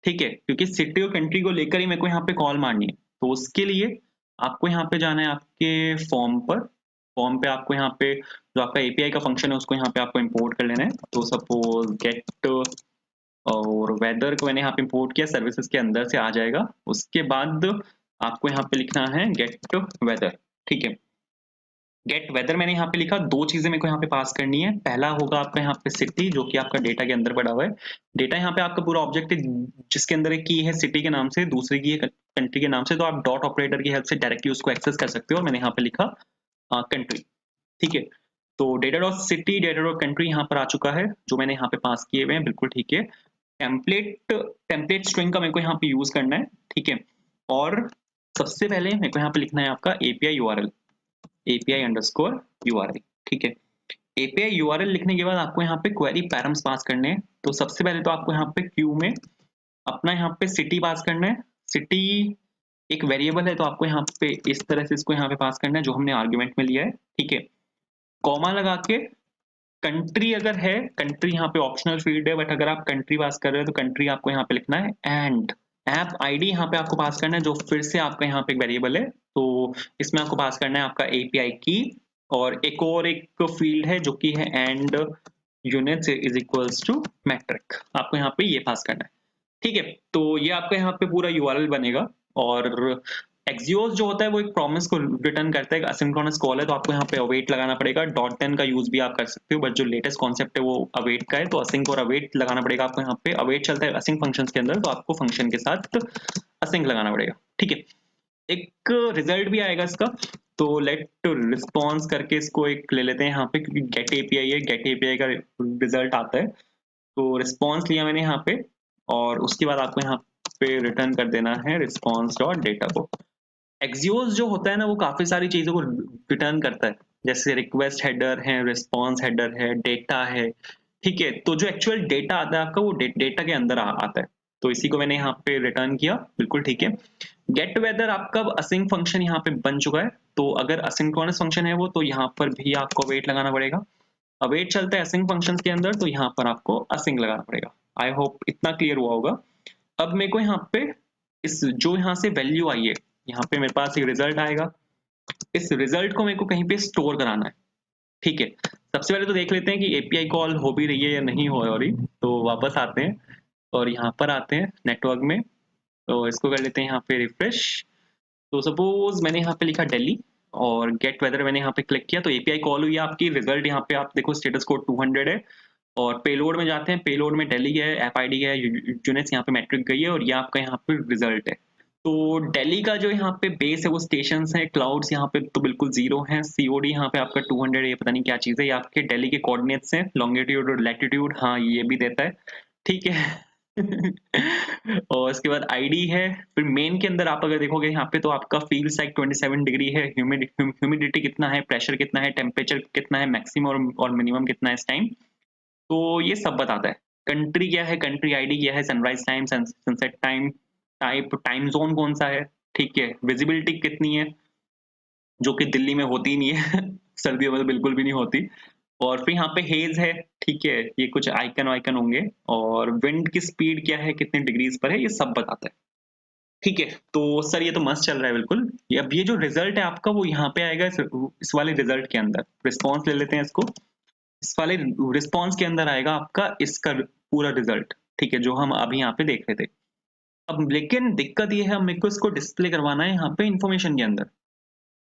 ठीक है, क्योंकि सिटी और कंट्री को लेकर ही मेरे को यहाँ पे कॉल मारनी है। तो उसके लिए आपको यहाँ पे जाना है आपके फॉर्म पर। फॉर्म पे आपको यहाँ पे जो आपका एपीआई का फंक्शन है उसको यहाँ पे आपको इंपोर्ट कर लेना है। तो सपोज गेट और वेदर को मैंने यहाँ पे इंपोर्ट किया, सर्विसेज के अंदर से आ जाएगा। उसके बाद आपको यहाँ पे लिखना है गेट वेदर। ठीक है, गेट वेदर मैंने यहाँ पे लिखा। दो चीजें मेरे को यहाँ पे पास करनी है। पहला होगा आपका यहाँ पे सिटी, जो कि आपका डेटा के अंदर पड़ा हुआ है। डेटा यहाँ पे आपका पूरा ऑब्जेक्ट है जिसके अंदर एक की है सिटी के नाम से, दूसरी की है कंट्री के नाम से। तो आप डॉट ऑपरेटर की हेल्प से डायरेक्टली उसको एक्सेस कर सकते हो, और मैंने यहाँ पे लिखा कंट्री। ठीक है, तो data dot city, data dot country यहाँ पर आ चुका है, जो मैंने यहाँ पे पास किए हुए हैं। बिल्कुल ठीक है। टेम्पलेट स्ट्रिंग का मेरे को यहाँ पे यूज करना है। ठीक है, और सबसे पहले मेरे को यहाँ पे लिखना है आपका API URL, API underscore URL. ठीक है, एपीआई यूआरएल लिखने के बाद आपको यहाँ पे क्वेरी पैरम्स पास करने हैं। तो सबसे पहले तो आपको यहाँ पे क्यू में अपना यहाँ पे सिटी पास करना है। सिटी एक वेरिएबल है, तो आपको यहाँ पे इस तरह से इसको यहाँ पे पास करना है, जो हमने आर्ग्यूमेंट में लिया है। ठीक है, कॉमा लगा के कंट्री अगर है, कंट्री यहाँ पे ऑप्शनल फील्ड है, बट अगर आप कंट्री पास कर रहे हो तो कंट्री आपको यहाँ पे लिखना है। एंड ऐप आईडी यहाँ पे आपको पास करना है, जो फिर से आपका यहाँ पे एक वेरिएबल है। तो इसमें आपको पास करना है आपका एपीआई की, और एक फील्ड है जो कि है and units is equals to metric, आपको यहाँ पे ये पास करना है। ठीक है, तो ये आपका यहाँ पे पूरा यूआरएल बनेगा। और एक्सियोस जो होता है वो एक प्रॉमिस को रिटर्न करता है, असिंक्रोनस कॉल है, तो आपको यहाँ पे अवेट लगाना पड़ेगा। डॉट देन का यूज भी आप कर सकते हो, बट जो लेटेस्ट कॉन्सेप्ट है वो अवेट का है, तो असिंक और अवेट लगाना पड़ेगा आपको। यहाँ पे अवेट चलता है असिंक फंक्शंस के अंदर, तो आपको फंक्शन के साथ असिंक लगाना पड़ेगा। ठीक है, एक रिजल्ट भी आएगा इसका, तो लेट रिस्पॉन्स करके इसको एक ले लेते हैं यहाँ पे, क्योंकि गेट एपीआई है, गेट एपीआई का रिजल्ट आता है। तो रिस्पॉन्स लिया मैंने यहाँ पे, और उसके बाद आपको यहाँ पे रिटर्न कर देना है रिस्पॉन्स डॉट डेटा को। एक्सियोस जो होता है ना, वो काफी सारी चीजों को रिटर्न करता है, जैसे रिक्वेस्ट हेडर है, रिस्पॉन्स हेडर है, डेटा है। ठीक है, तो जो एक्चुअल डेटा आता है आपका, वो डेटा के अंदर आता है। तो इसी को मैंने यहाँ पे रिटर्न किया। बिल्कुल ठीक है। गेट वेदर आपका असिंक फंक्शन यहाँ पे बन चुका है। तो अगर असिंक्रोनस फंक्शन है वो, तो यहाँ पर भी आपको वेट लगाना पड़ेगा। अवेट चलता है असिंक फंक्शंस के अंदर, तो यहाँ पर आपको असिंक लगाना पड़ेगा। आई होप इतना क्लियर हुआ होगा। अब मेरे को यहाँ पे इस जो यहाँ से वैल्यू आई है, यहाँ पे मेरे पास एक रिजल्ट आएगा। इस रिजल्ट को मेरे को कहीं पे स्टोर कराना है। ठीक है, सबसे पहले तो देख लेते हैं कि एपीआई कॉल हो भी रही है या नहीं हो रही। तो वापस आते हैं और यहाँ पर आते हैं नेटवर्क में, तो इसको कर लेते हैं यहाँ पे रिफ्रेश। तो सपोज मैंने यहाँ पे लिखा दिल्ली, और गेट वेदर मैंने यहाँ पे क्लिक किया, तो एपीआई कॉल हुई है आपकी। रिजल्ट यहाँ पे आप देखो स्टेटस कोड 200 है, और पेलोड में जाते हैं। पेलोड में दिल्ली है, एप आईडी है, यूनिट्स यहाँ पे मैट्रिक गई है, और ये आपका यहाँ पे रिजल्ट है। तो दिल्ली का जो यहाँ पे बेस है वो स्टेशन है, क्लाउड्स यहाँ पे तो बिल्कुल जीरो है, सीओडी यहाँ पे आपका 200, ये पता नहीं क्या चीज है। ये आपके दिल्ली के कोऑर्डिनेट्स हैं, लॉन्गिट्यूड और लैटिट्यूड, हाँ ये भी देता है। ठीक है। और इसके बाद आईडी है। फिर मेन के अंदर आप अगर देखोगे यहाँ पे, तो आपका फील्ड साइक 27 डिग्री है, ह्यूमिडिटी कितना है, प्रेशर कितना है, टेम्परेचर कितना है, मैक्सिमम और मिनिमम कितना है इस टाइम। तो ये सब बताता है। कंट्री क्या है, कंट्री आईडी क्या है, sunrise time, sunset time, type, time zone कौन सा है। ठीक है, विजिबिलिटी कितनी है, जो कि दिल्ली में होती ही नहीं है। सर्दियों में तो बिल्कुल भी नहीं होती। और फिर यहाँ पे हेज है। ठीक है, ये कुछ आइकन वाइकन होंगे, और विंड की स्पीड क्या है, कितने डिग्रीज पर है, ये सब बताता है। ठीक है, तो सर ये तो मस्त चल रहा है बिल्कुल। अब ये जो रिजल्ट है आपका, वो यहाँ पे आएगा इस वाले रिजल्ट के अंदर। रिस्पॉन्स ले लेते हैं इसको। इस वाले रिस्पॉन्स के अंदर आएगा आपका इसका पूरा रिजल्ट। ठीक है, जो हम अभी यहाँ पे देख रहे थे। अब लेकिन दिक्कत ये है, मेरे को इसको डिस्प्ले करवाना है यहाँ पे इन्फॉर्मेशन के अंदर।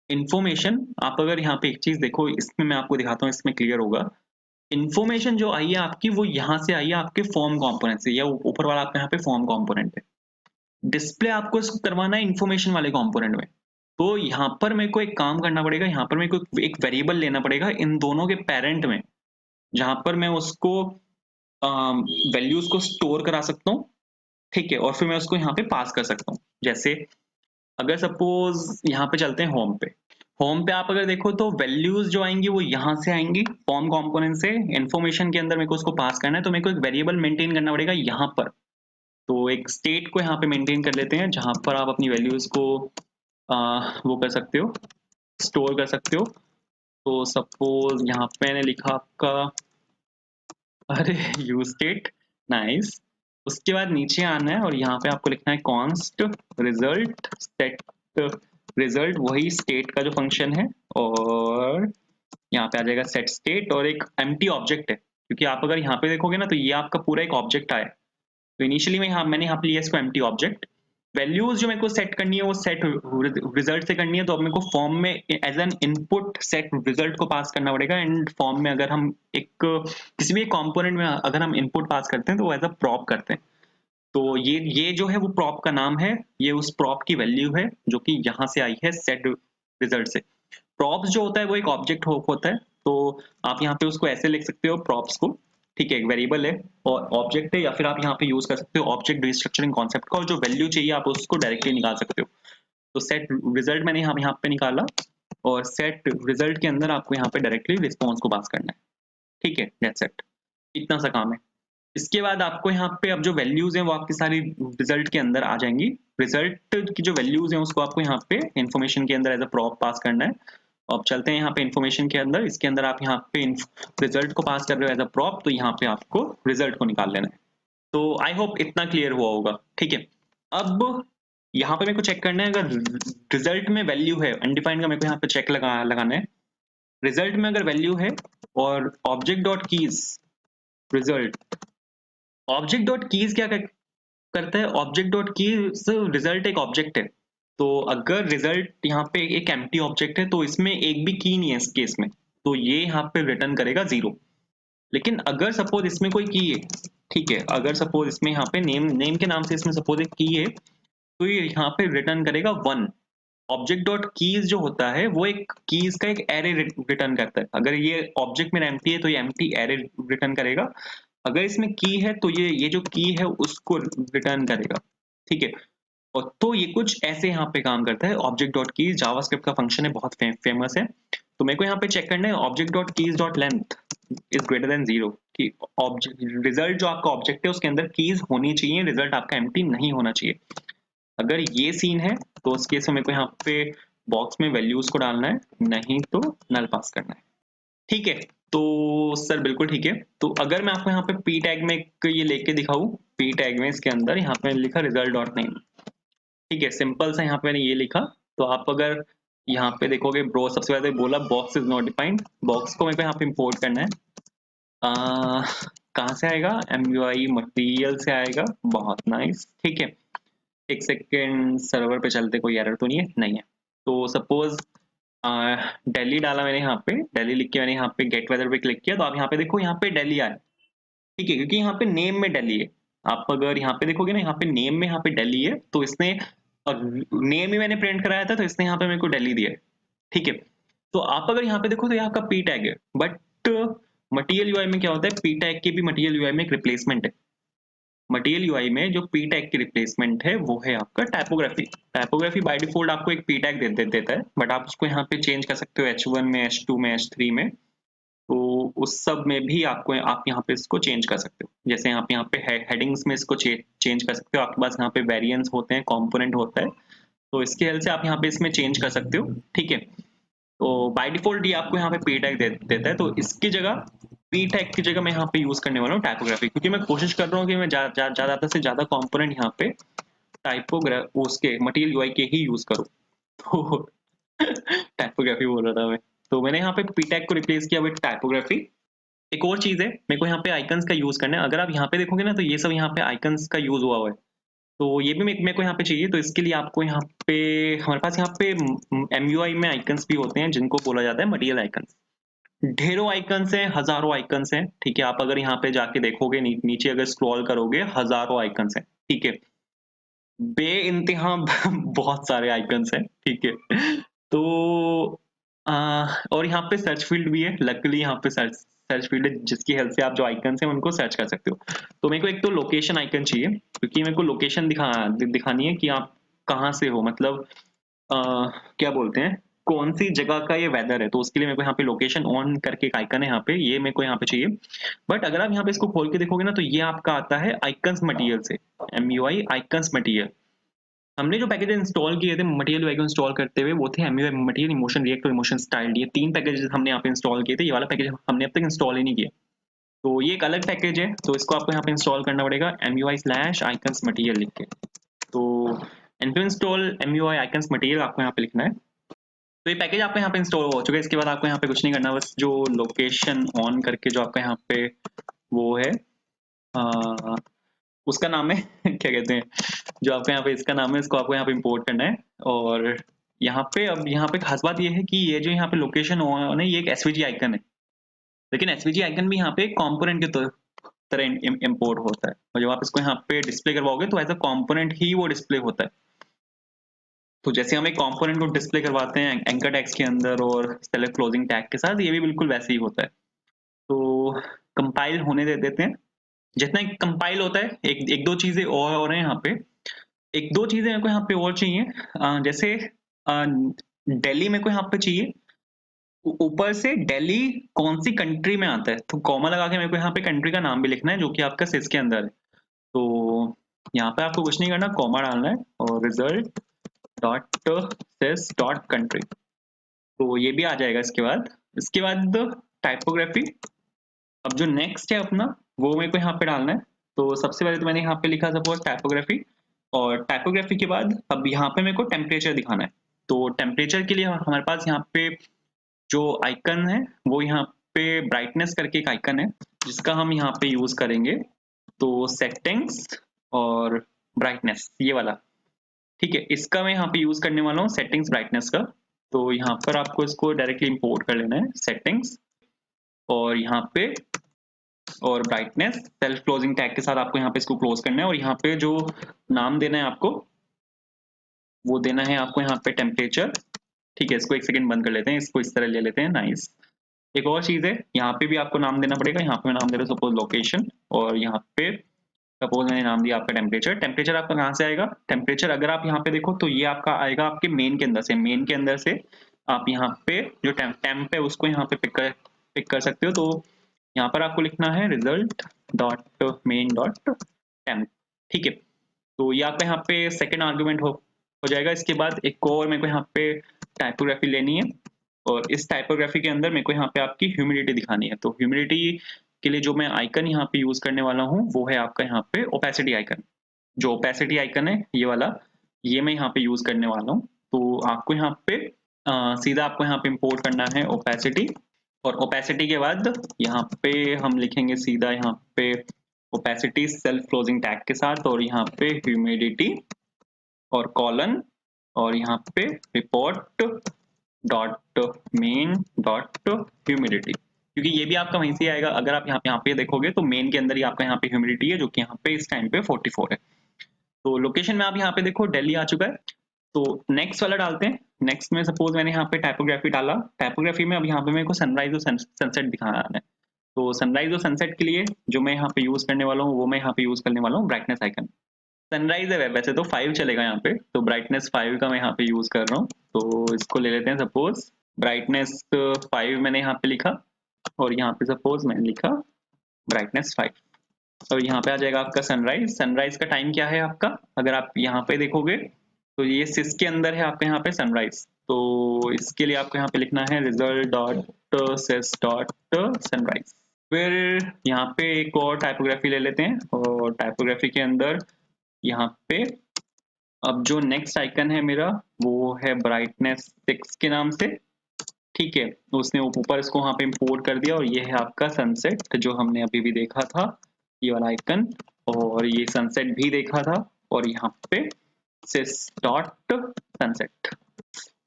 इन्फॉर्मेशन, आप अगर यहाँ पे एक चीज देखो, इसमें मैं आपको दिखाता हूँ, इसमें क्लियर होगा। इन्फॉर्मेशन जो आई है आपकी, वो यहाँ से आई है आपके फॉर्म कंपोनेंट से, या ऊपर वाला आपका यहाँ पे फॉर्म कंपोनेंट है। डिस्प्ले आपको इसको करवाना है इन्फॉर्मेशन वाले कंपोनेंट में। तो यहाँ पर मेरे को एक काम करना पड़ेगा, यहाँ पर मेरे को एक वेरिएबल लेना पड़ेगा इन दोनों के पेरेंट में, जहां पर मैं उसको वैल्यूज को स्टोर करा सकता हूँ। ठीक है, और फिर मैं उसको यहाँ पे पास कर सकता हूँ। जैसे अगर सपोज यहाँ पे चलते हैं होम पे। होम पे आप अगर देखो, तो वैल्यूज जो आएंगी वो यहाँ से आएंगी फॉर्म कंपोनेंट से। इन्फॉर्मेशन के अंदर मेरे को उसको पास करना है, तो मेरे को एक वेरिएबल मेंटेन करना पड़ेगा यहाँ पर। तो एक स्टेट को यहाँ पे मेंटेन कर लेते हैं जहाँ पर आप अपनी वैल्यूज को वो कर सकते हो, स्टोर कर सकते हो। तो सपोज यहाँ पे मैंने लिखा आपका अरे यूज स्टेट, नाइस। उसके बाद नीचे आना है और यहाँ पे आपको लिखना है कॉन्स्ट रिजल्ट सेट रिजल्ट, वही स्टेट का जो फंक्शन है, और यहाँ पे आ जाएगा सेट स्टेट और एक एम्प्टी ऑब्जेक्ट है, क्योंकि आप अगर यहाँ पे देखोगे ना तो ये आपका पूरा एक ऑब्जेक्ट आया। तो इनिशियली मैंने यहाँ पे लिया इसको एम्प्टी ऑब्जेक्ट। वैल्यूज जो मेरे को सेट करनी है वो सेट रिजल्ट से करनी है, तो अब मेरे को फॉर्म में as an input set result को पास करना पड़ेगा। एंड फॉर्म में अगर हम एक किसी भी कंपोनेंट में अगर हम इनपुट पास करते हैं तो वो एज अ प्रॉप करते हैं। तो ये जो है वो प्रॉप का नाम है, ये उस प्रॉप की वैल्यू है जो कि यहाँ से आई है सेट रिजल्ट से। प्रॉप्स जो होता है वो एक ऑब्जेक्ट होता है, तो आप यहाँ पे उसको ऐसे लिख सकते हो प्रॉप्स को, ठीक है, एक वेरिएबल है और ऑब्जेक्ट है, या फिर आप यहाँ पे यूज कर सकते हो ऑब्जेक्ट रिस्ट्रक्चरिंग कॉन्सेप्ट का, और जो वैल्यू चाहिए आप उसको डायरेक्टली निकाल सकते हो। तो सेट रिजल्ट मैंने यहाँ पे निकाला और सेट रिजल्ट के अंदर आपको यहाँ पे डायरेक्टली रिस्पॉन्स को पास करना है, ठीक है, दैट्स इट, इतना सा काम है। इसके बाद आपको यहाँ पे अब जो वैल्यूज हैं वो आपकी सारी रिजल्ट के अंदर आ जाएंगी। रिजल्ट की जो वैल्यूज हैं उसको आपको यहाँ पे इंफॉर्मेशन के अंदर एज अ प्रॉप पास करना है। अब चलते हैं यहाँ पे इंफॉर्मेशन के अंदर, इसके अंदर आप यहाँ पे रिजल्ट को पास कर रहे हो एज अ प्रॉप, तो यहाँ पे आपको रिजल्ट को निकाल लेना है। तो आई होप इतना क्लियर हुआ होगा, ठीक है। अब यहाँ पे मेरे को चेक करना है, अगर रिजल्ट में वैल्यू है अनडिफाइंड का, मेरे को यहाँ पे चेक लगाना है। रिजल्ट में अगर वैल्यू है और object dot keys result, object dot keys क्या करता है, ऑब्जेक्ट डॉट कीज रिजल्ट एक ऑब्जेक्ट है। तो अगर रिजल्ट यहाँ पे एक एम्प्टी ऑब्जेक्ट है तो इसमें एक भी की नहीं है इस केस में, तो ये यहाँ पे रिटर्न करेगा 0। लेकिन अगर सपोज इसमें कोई की है, ठीक है, अगर सपोज इसमें यहाँ पे नेम के नाम से इसमें सपोज एक की है, तो ये यहाँ पे रिटर्न करेगा 1। ऑब्जेक्ट डॉट कीज जो होता है वो एक कीज का एक एरे रिटर्न करता है। अगर ये ऑब्जेक्ट में एम्प्टी है तो ये एम्प्टी एरे रिटर्न करेगा, अगर इसमें की है तो ये जो की है उसको रिटर्न करेगा, ठीक है। और तो ये कुछ ऐसे यहाँ पे काम करता है। ऑब्जेक्ट डॉट कीज जावास्क्रिप्ट का फंक्शन है, बहुत फेमस है। तो मेरे को यहाँ पे चेक करना है object dot keys dot length is greater than 0, कि ऑब्जेक्ट रिजल्ट जो आपका ऑब्जेक्ट है उसके अंदर कीज होनी चाहिए, रिजल्ट आपका एम्प्टी नहीं होना चाहिए। अगर ये सीन है तो उस केस में मेरे को यहाँ पे बॉक्स में वैल्यूज को डालना है, नहीं तो नल पास करना है, ठीक है। तो सर बिल्कुल ठीक है। तो अगर मैं आपको यहाँ पे पी टैग में ये लेके दिखाऊं, पी टैग में इसके अंदर यहाँ पे लिखा रिजल्ट डॉट नेम, ठीक है, सिंपल सा यहाँ पे मैंने ये लिखा। तो आप अगर यहाँ पे देखोगे ब्रो सबसे पहले बोला box is not defined, box को मेरे को यहाँ पे इंपोर्ट करना है। कहाँ से आएगा, MUI मटेरियल से आएगा, बहुत नाइस, ठीक है। एक सेकेंड सर्वर पे चलते, कोई एरर तो नहीं है। तो सपोज दिल्ली डाला मैंने, यहाँ पे दिल्ली लिख के मैंने यहाँ पे गेट वेदर पे क्लिक किया, तो आप यहाँ पे देखो यहाँ पे दिल्ली आया, ठीक है, क्योंकि यहाँ पे नेम में दिल्ली है। आप अगर यहाँ पे देखोगे ना, यहाँ पे नेम में यहाँ पे दिल्ली है, तो इसने नेम ही मैंने प्रिंट कराया था तो इसने यहाँ पे मेरे को दिल्ली दिया है, ठीक है। तो आप अगर यहाँ पे देखो तो ये आपका पी टैग है, बट मटीरियल यूआई में क्या होता है, पी टैग की भी मटीरियल यूआई में एक रिप्लेसमेंट है। मटीरियल यूआई में जो पी टैग की रिप्लेसमेंट है वो है आपका टाइपोग्राफी। टाइपोग्राफी बाय डिफॉल्ट आपको एक पी टैग देता है, बट आप उसको यहाँ पे चेंज कर सकते हो H1 में, H2 में, H3 में। तो उस सब में भी आपको आप यहाँ पे इसको चेंज कर सकते हो। जैसे आप यहाँ पे हेडिंग्स में इसको चेंज कर सकते हो, आपके पास यहाँ पे वेरिएंस होते हैं, कंपोनेंट होता है, तो इसके हेल्प से आप यहाँ पे इसमें चेंज कर सकते हो, ठीक है। तो बाय डिफॉल्ट ये आपको यहाँ पे पी टैग देता है, तो इसकी जगह पी टैग की जगह मैं यहाँ पे यूज करने वाला हूँ टाइपोग्राफी, क्योंकि मैं कोशिश कर रहा हूँ कि मैं ज्यादा से ज्यादा कंपोनेंट यहाँ पे टाइपोग्राफ उसके मटीरियल यूआई के ही यूज करूँ। तो टाइपोग्राफी बोल रहा था मैं। तो मैंने यहाँ पे पी टैग को रिप्लेस किया विद टाइपोग्राफी। एक और चीज है, मेरे को यहाँ पे आइकन्स का यूज करना है। अगर आप यहाँ पे देखोगे ना तो ये सब यहाँ पे आइकन्स का यूज हुआ है, तो ये भी मेरे को यहाँ पे चाहिए। तो इसके लिए आपको यहाँ पे हमारे पास यहाँ पे MUI में आइकन्स भी होते हैं जिनको बोला जाता है मटीरियल आइकन्स। ढेरों आइकन्स हैं, हजारों आइकन्स हैं, ठीक है। आप अगर यहाँ पे जाके देखोगे नीचे अगर स्क्रॉल करोगे, हजारों आइकन्स हैं, ठीक है, बे इंतहा बहुत सारे आइकन्स हैं, ठीक है। तो और यहाँ पे सर्च फील्ड भी है, लकीली यहाँ पे सर्च फील्ड है जिसकी हेल्प से आप जो आइकन्स हैं उनको सर्च कर सकते हो। तो मेरे को एक तो लोकेशन आइकन चाहिए, क्योंकि मेरे को लोकेशन दिखानी है कि आप कहाँ से हो, मतलब क्या बोलते हैं, कौन सी जगह का ये वेदर है। तो उसके लिए मेरे को यहाँ पे लोकेशन ऑन करके एक आइकन है यहाँ पे, ये मेरे को यहाँ पे चाहिए। बट अगर आप यहाँ पे इसको खोल के देखोगे ना तो ये आपका आता है आइकन्स मटेरियल से, MUI आइकन्स मटेरियल। हमने जो पैकेज इंस्टॉल किए थे मटेरियल UI को इंस्टॉल करते हुए वो थे MUI मटेरियल, इमोशन रिएक्ट और इमोशन स्टाइल। ये 3 पैकेजेस हमने यहाँ पे इंस्टॉल किए थे। ये वाला पैकेज हमने अब तक इंस्टॉल ही नहीं किया। तो ये एक अलग पैकेज है, तो इसको आपको यहाँ पे इंस्टॉल करना पड़ेगा MUI/icons material लिख के। तो npm install MUI icons material आपको यहाँ पे लिखना है। तो ये पैकेज आपका यहाँ पे इंस्टॉल हो चुका है। इसके बाद आपको यहाँ पे कुछ नहीं करना, बस जो लोकेशन ऑन करके जो आपका यहाँ पे वो है उसका नाम है क्या कहते हैं, जो आपका यहाँ पे इसका नाम है, इसको आपको यहाँ पे इंपोर्ट करना है। और यहाँ पे अब यहाँ पे खास बात ये है कि ये जो यहाँ पे लोकेशन ऑन है ये एक एसवीजी आइकन है, लेकिन एसवीजी आइकन भी यहाँ पे कंपोनेंट के तरह इंपोर्ट होता है, और जब आप इसको यहाँ पे डिस्प्ले करवाओगे तो एज अ कंपोनेंट ही वो डिस्प्ले होता है। तो जैसे हम एक कंपोनेंट को डिस्प्ले करवाते हैं एंकर टैग्स के अंदर और सेलेक्ट क्लोजिंग टैग के साथ, ये भी बिल्कुल वैसे ही होता है। तो कंपाइल होने दे देते हैं। जितना कंपाइल होता है एक दो चीजें और हैं यहाँ पे, एक दो चीजें मेरे को यहाँ पे और चाहिए। जैसे दिल्ली मेरे को यहाँ पे चाहिए, ऊपर से दिल्ली कौन सी कंट्री में आता है, तो कॉमा लगा के मेरे को यहाँ पे कंट्री का नाम भी लिखना है जो कि आपका सिस के अंदर है। तो यहाँ पे आपको कुछ नहीं करना, कॉमा डालना है और रिजल्ट डॉट सिस डॉट कंट्री, तो ये भी आ जाएगा। इसके बाद टाइपोग्राफी। अब जो नेक्स्ट है अपना वो मेरे को यहाँ पे डालना है। तो सबसे पहले तो मैंने यहाँ पे लिखा सपोज टाइपोग्राफी, और टाइपोग्राफी के बाद अब यहाँ पे मेरे को टेम्परेचर दिखाना है। तो टेम्परेचर के लिए हमारे पास यहाँ पे जो आइकन है वो यहाँ पे ब्राइटनेस करके एक आइकन है जिसका हम यहाँ पे यूज करेंगे। तो सेटिंग्स और ब्राइटनेस ये वाला, ठीक है, इसका मैं यहाँ पे यूज करने वाला हूँ सेटिंग्स ब्राइटनेस का। तो यहाँ पर आपको इसको डायरेक्टली इंपोर्ट कर लेना है, सेटिंग्स और यहाँ पे और ब्राइटनेस सेल्फ क्लोजिंग टैग के साथ आपको यहाँ पे इसको क्लोज करना है। और यहाँ पे जो नाम देना है आपको वो देना है आपको यहाँ पे टेम्परेचर, ठीक है। इसको एक सेकंड बंद कर लेते हैं, इसको इस तरह ले लेते हैं, नाइस। एक और चीज है, यहाँ पे भी आपको नाम देना पड़ेगा। यहाँ पे मैं नाम दे रहा हूँ सपोज लोकेशन, और यहाँ पे सपोज मैंने नाम दिया आपका टेम्परेचर। टेम्परेचर आपका कहाँ से आएगा, टेम्परेचर अगर आप यहाँ पे देखो तो ये आपका आएगा आपके मेन के अंदर से। मेन के अंदर से आप यहाँ पे जो टेम्प है उसको यहाँ पे पिक कर सकते हो। तो यहाँ पर आपको लिखना है result dot main dot temp, ठीक है। तो ये आपका यहाँ पे सेकेंड आर्ग्यूमेंट हो जाएगा। इसके बाद एक और मेरे को यहाँ पे टाइपोग्राफी लेनी है, और इस टाइपोग्राफी के अंदर मेरे को यहाँ पे आपकी ह्यूमिडिटी दिखानी है। तो ह्यूमिडिटी के लिए जो मैं आइकन यहाँ पे यूज करने वाला हूँ वो है आपका यहाँ पे ओपेसिटी आइकन। जो ओपेसिटी आइकन है ये वाला, ये मैं यहाँ पे यूज करने वाला हूँ। तो आपको यहाँ पे सीधा आपको यहाँ पे इंपोर्ट करना है ओपेसिटी, और ओपेसिटी के बाद यहाँ पे हम लिखेंगे सीधा यहाँ पे ओपेसिटी सेल्फ क्लोजिंग टैग के साथ, और यहाँ पे ह्यूमिडिटी और कॉलन, और यहाँ पे report dot main dot humidity, क्योंकि ये भी आपका वहीं से आएगा। अगर आप यहाँ पे देखोगे तो मेन के अंदर ही आपका यहाँ पे ह्यूमिडिटी है जो कि यहाँ पे इस टाइम पे 44 है। तो लोकेशन में आप यहाँ पे देखो दिल्ली आ चुका है। तो नेक्स्ट वाला डालते हैं। नेक्स्ट में सपोज मैंने यहाँ पे टाइपोग्राफी डाला। टाइपोग्राफी में अब यहाँ पे मेरे को सनराइज और सनसेट दिखाना है। तो सनराइज और सनसेट के लिए जो मैं यहाँ पे यूज करने वाला हूँ वो मैं यहाँ पे यूज करने वाला हूँ ब्राइटनेस आइकन। सनराइज है वैसे तो 5 चलेगा यहाँ पे, तो ब्राइटनेस 5 का मैं यहाँ पे यूज कर रहा हूँ। तो इसको ले लेते हैं, सपोज ब्राइटनेस 5 मैंने यहाँ पे लिखा, और यहाँ पे सपोज मैंने लिखा ब्राइटनेस 5, और यहाँ पे आ जाएगा आपका सनराइज। सनराइज का टाइम क्या है आपका, अगर आप यहाँ पे देखोगे तो ये सिस के अंदर है आपका यहाँ पे सनराइज। तो इसके लिए आपको यहाँ पे लिखना है रिजल्ट डॉट सिस डॉट सनराइज। फिर यहाँ पे एक और टाइपोग्राफी ले लेते हैं, और टाइपोग्राफी के अंदर यहाँ पे अब जो नेक्स्ट आइकन है मेरा वो है ब्राइटनेस 6 के नाम से, ठीक है। उसने ऊपर इसको वहां पे इंपोर्ट कर दिया, और ये है आपका सनसेट जो हमने अभी भी देखा था, ये वाला आइकन, और ये सनसेट भी देखा था, और यहाँ पे सिस डॉट सनसेट।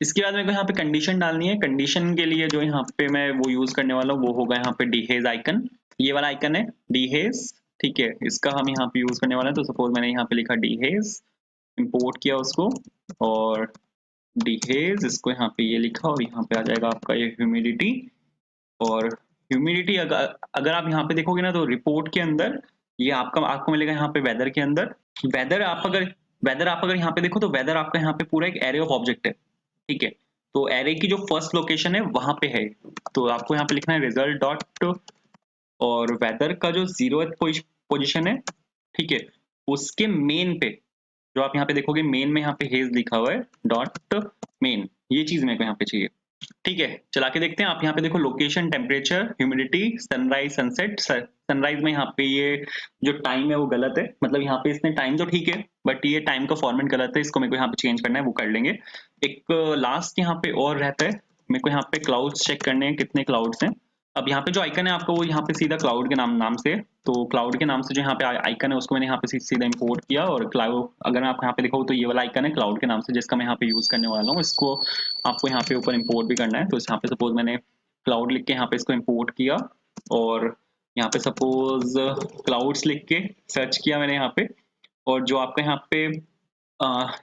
इसके बाद मेरे को यहाँ पे कंडीशन डालनी है। कंडीशन के लिए जो यहाँ पे मैं वो यूज करने वाला हूँ वो होगा यहाँ पे डीहेज आइकन। ये वाला आइकन है डीहेज, ठीक है, इसका हम यहाँ पे यूज करने वाला है। तो सपोज मैंने यहाँ पे लिखा डीहेज, इंपोर्ट किया उसको, और डीहेज इसको यहाँ पे ये लिखा, और यहाँ पे आ जाएगा आपका ये ह्यूमिडिटी। और ह्यूमिडिटी अगर आप यहाँ पे देखोगे ना तो रिपोर्ट के अंदर ये आपको मिलेगा यहाँ पे वेदर के अंदर। वेदर आप अगर यहाँ पे देखो तो वेदर आपका यहाँ पे पूरा एक एरे ऑफ ऑब्जेक्ट है, ठीक है। तो एरे की जो फर्स्ट लोकेशन है वहां पे है, तो आपको यहाँ पे लिखना है रिजल्ट डॉट, और वेदर का जो 0th पोजीशन है, ठीक है, उसके मेन पे जो आप यहाँ पे देखोगे मेन में यहाँ पे हेज लिखा हुआ है डॉट मेन, ये चीज मेरे को यहाँ पे चाहिए। ठीक है, चला के देखते हैं। आप यहाँ पे देखो location, temperature, humidity, sunrise, sunset. Sunrise में यहाँ पे ये जो टाइम है वो गलत है, मतलब यहाँ पे इसने टाइम तो ठीक है बट ये टाइम का फॉर्मेट गलत है, इसको मेरे को यहाँ पे चेंज करना है, वो कर लेंगे। एक लास्ट यहाँ पे और रहता है, मेरे को यहाँ पे क्लाउड्स चेक करने हैं, कितने क्लाउड्स हैं। अब यहाँ पे जो आइकन है आपको वो यहाँ पे सीधा क्लाउड के नाम से, तो क्लाउड के नाम से जो यहाँ पे आइकन है उसको मैंने यहाँ पे सीधा इंपोर्ट किया, और क्लाउड अगर आप यहाँ पे देखो तो ये वाला आइकन है क्लाउड के नाम से जिसका मैं यहाँ पे यूज करने वाला हूँ, इसको आपको यहाँ पे ऊपर इंपोर्ट भी करना है। तो यहाँ पे सपोज मैंने क्लाउड लिख के यहाँ पे इसको इंपोर्ट किया, और यहाँ पे सपोज क्लाउड्स लिख के सर्च किया मैंने यहाँ पे, और जो आपका यहाँ पे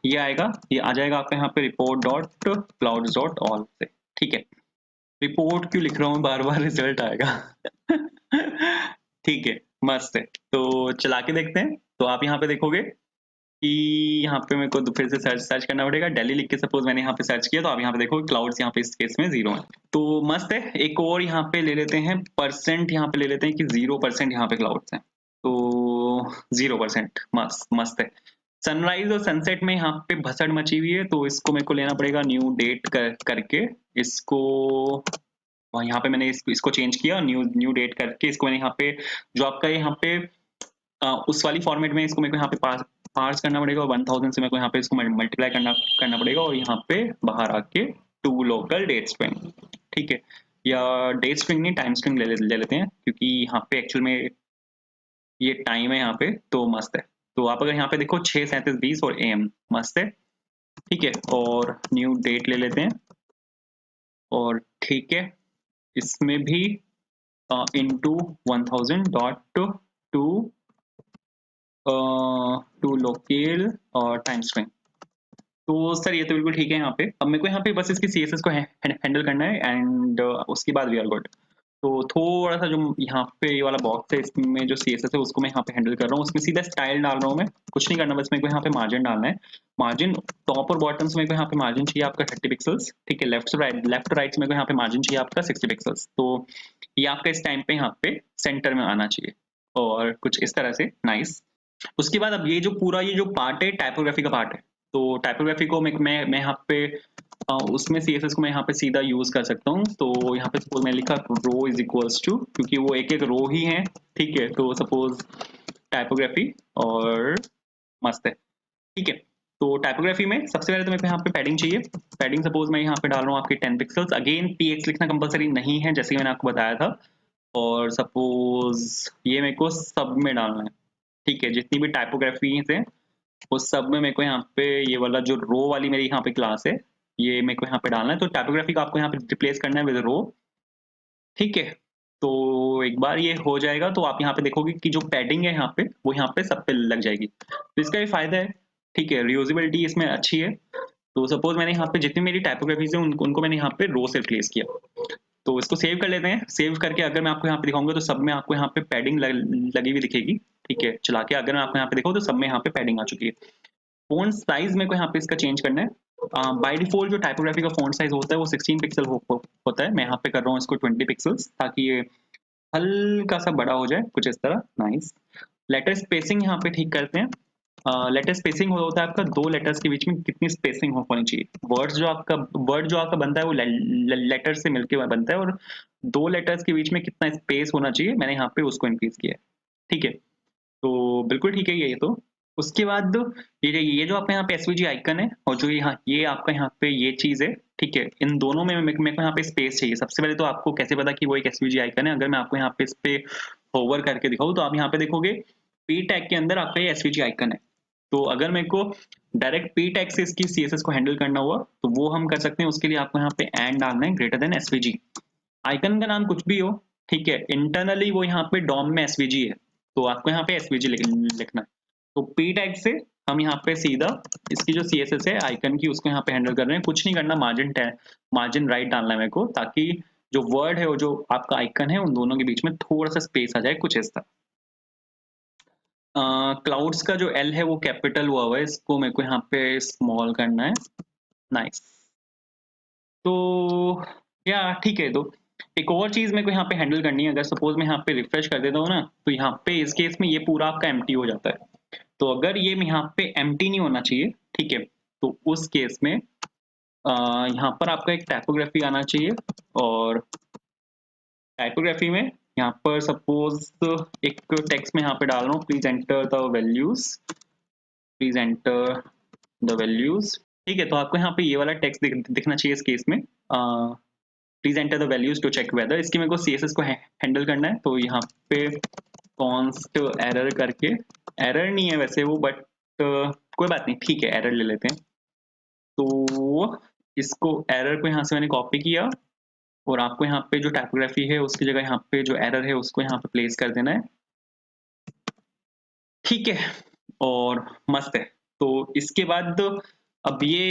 ये आएगा, ये आ जाएगा आपका यहाँ पे report dot clouds dot all से। ठीक है, रिपोर्ट क्यों लिख रहा हूँ बार बार, रिजल्ट आएगा। ठीक है, मस्त है। तो चला के देखते हैं। तो आप यहाँ पे देखोगे कि यहाँ पे मेरे को तो फिर से सर्च करना पड़ेगा, दिल्ली लिख के सपोज मैंने यहाँ पे सर्च किया, तो आप यहाँ पे देखो क्लाउड्स यहाँ पे इस केस में 0 है। तो मस्त है। एक और यहाँ पे ले लेते हैं परसेंट, यहाँ पे ले लेते हैं कि 0% यहाँ पे क्लाउड्स हैं, तो 0%। मस्त मस्त है। सनराइज और सनसेट में यहाँ पे भसड़ मची हुई है, तो इसको मेरे को लेना पड़ेगा न्यू डेट करके, इसको और यहाँ पे मैंने इसको चेंज किया, न्यू न्यू डेट करके इसको मैंने यहाँ पे जो आपका यहाँ पे उस वाली फॉर्मेट में इसको मेरे को यहाँ पे पार्स करना पड़ेगा, और 1000 से मेरे को यहाँ पे इसको मल्टीप्लाई करना पड़ेगा, और यहाँ पे बाहर आके टू लोकल डेट स्ट्रिंग। ठीक है, या डेट स्ट्रिंग नहीं टाइम स्ट्रिंग ले लेते हैं, क्योंकि यहाँ पे एक्चुअल में ये टाइम है यहाँ पे, तो मस्त है। तो आप अगर यहाँ पे देखो 6:37:20 और AM, मस्त है। ठीक है, और न्यू डेट ले लेते हैं, और ठीक है इसमें भी into 1000 dot two two local और टाइम स्ट्रिंग। तो सर ये तो बिल्कुल ठीक है। यहाँ पे अब मेरे को यहाँ पे बस इसकी CSS को हैंडल करना है, एंड उसके बाद वी आर गुड। तो थोड़ा सा जो यहाँ पे ये वाला बॉक्स है इसमें जो CSS है उसको मैं यहाँ पे हैंडल कर रहा हूँ, उसमें सीधा स्टाइल डाल रहा हूँ मैं, कुछ नहीं करना, बस मेरे को यहाँ पे मार्जिन डालना है। मार्जिन टॉप और बॉटम से मेरे को यहाँ पे मार्जिन चाहिए आपका 30 पिक्सल्स। ठीक है, लेफ्ट राइट से मेरे को यहाँ पे मार्जिन चाहिए आपका 60 पिक्सल्स। तो ये आपका इस टाइम पे यहाँ पे सेंटर में आना चाहिए, और कुछ इस तरह से। नाइस। उसके बाद अब ये जो पूरा ये जो पार्ट है टाइपोग्राफी का पार्ट है, तो टाइपोग्राफी को मैं यहाँ पे उसमें CSS को मैं यहाँ पे सीधा यूज कर सकता हूँ। तो यहाँ पे सपोज मैं लिखा रो इज इक्वल्स टू, क्योंकि वो एक एक रो ही है। ठीक है, तो सपोज टाइपोग्राफी, और मस्त है। ठीक है, तो टाइपोग्राफी में सबसे पहले तो मेरे को यहाँ पे पैडिंग चाहिए। पैडिंग सपोज मैं यहाँ पे डाल रहा हूँ आपकी 10 पिक्सल्स। अगेन PX लिखना कंपलसरी नहीं है, जैसे कि मैंने आपको बताया था। और सपोज ये मेरे को सब में डालना है। ठीक है, जितनी भी टाइपोग्राफी है उस सब में मेरे को यहाँ पे ये वाला जो रो वाली मेरी यहाँ पे क्लास है, ये मेरे को यहाँ पे डालना है। तो टाइपोग्राफी को आपको यहाँ पे रिप्लेस करना है विद रो। ठीक है, तो एक बार ये हो जाएगा तो आप यहाँ पे देखोगे कि जो पैडिंग है यहाँ पे वो यहाँ पे सब पे लग जाएगी। तो इसका ये फायदा है। ठीक है, रियूजेबिलिटी इसमें अच्छी है। तो सपोज मैंने यहाँ पे जितनी मेरी टाइपोग्राफीज है उनको मैंने यहाँ पे रो से रिप्लेस किया। तो इसको सेव कर लेते हैं। सेव करके अगर मैं आपको यहाँ पे दिखाऊंगा तो सब में आपको यहाँ पे पैडिंग लगी हुई दिखेगी। ठीक है, चला के अगर मैं आपको यहाँ पे दिखाऊँ तो सब में यहाँ पे पैडिंग आ चुकी है। फ़ॉन्ट साइज मेरे को यहाँ पे इसका चेंज करना है। बाय डिफॉल्ट जो टाइपोग्राफी का फ़ॉन्ट साइज होता है वो 16 पिक्सल होता है। मैं यहाँ पे कर रहा हूँ इसको 20 पिक्सल्स, ताकि ये हल्का सा बड़ा हो जाए, कुछ इस तरह। नाइस। लेटर स्पेसिंग यहाँ पे ठीक करते हैं। लेटर स्पेसिंग होता है आपका दो लेटर्स के बीच में कितनी स्पेसिंग होनी चाहिए। वर्ड जो आपका बनता है वो लेटर से मिलके बनता है, और दो लेटर्स के बीच में कितना स्पेस होना चाहिए मैंने यहाँ पे उसको इंक्रीज किया है। ठीक है, तो बिल्कुल ठीक है ये तो। उसके बाद ये जो आपका यहाँ पे SVG आइकन है, और जो यहाँ ये आपका यहाँ पे ये चीज है। ठीक है, इन दोनों में मेरे को यहाँ पे स्पेस चाहिए। सबसे पहले तो आपको कैसे पता कि वो एक SVG आइकन है, अगर मैं आपको यहाँ पे इस पे होवर करके दिखाऊं तो आप यहाँ पे देखोगे P टैग के अंदर आपका ये SVG आइकन है। तो अगर मेरे को डायरेक्ट P टैग से इसकी CSS को हैंडल करना हुआ तो वो हम कर सकते हैं। उसके लिए आपको यहाँ पे एंड डालना है ग्रेटर देन SVG। आइकन का नाम कुछ भी हो, ठीक है, इंटरनली वो यहाँ पे डॉम में SVG है, तो आपको यहाँ पे SVG लिखना है। तो P टैग से हम यहाँ पे सीधा इसकी जो CSS है आइकन की उसको यहाँ पे हैंडल कर रहे हैं। कुछ नहीं करना, मार्जिन राइट डालना है मेरे को, ताकि जो वर्ड है और जो आपका आइकन है उन दोनों के बीच में थोड़ा सा स्पेस आ जाए, कुछ इस तरह। क्लाउड्स का जो L है वो कैपिटल हुआ हुआ है, इसको मेरे को यहाँ पे स्मॉल करना है। नाइस। तो या ठीक है। तो एक और चीज मेरे को यहाँ पे हैंडल करनी है। अगर सपोज मैं यहाँ पे रिफ्रेश कर देता हूँ ना, तो यहाँ पे इस केस में ये पूरा आपका एम्प्टी हो जाता है। तो अगर ये यहाँ पे एम्प्टी नहीं होना चाहिए, ठीक है, तो उस केस में यहाँ पर आपका एक टाइपोग्राफी आना चाहिए और टाइपोग्राफी में यहाँ पर सपोज एक टेक्स्ट में यहाँ पे डाल रहा हूँ, please enter the values, please enter the values, ठीक है। तो आपको यहाँ पे ये वाला टेक्स्ट दिखना चाहिए इस केस में, please enter the values to check whether. इसकी मेरे को सीएसएस को हैंडल करना है, तो यहाँ पे कॉन्स्ट एरर करके, एरर नहीं है वैसे वो, बट कोई बात नहीं, ठीक है, एरर ले लेते हैं। तो इसको एरर को यहाँ से मैंने कॉपी किया और आपको यहाँ पे जो टाइपोग्राफी है उसकी जगह यहाँ पे जो एरर है उसको यहाँ पे प्लेस कर देना है, ठीक है, और मस्त है। तो इसके बाद अब ये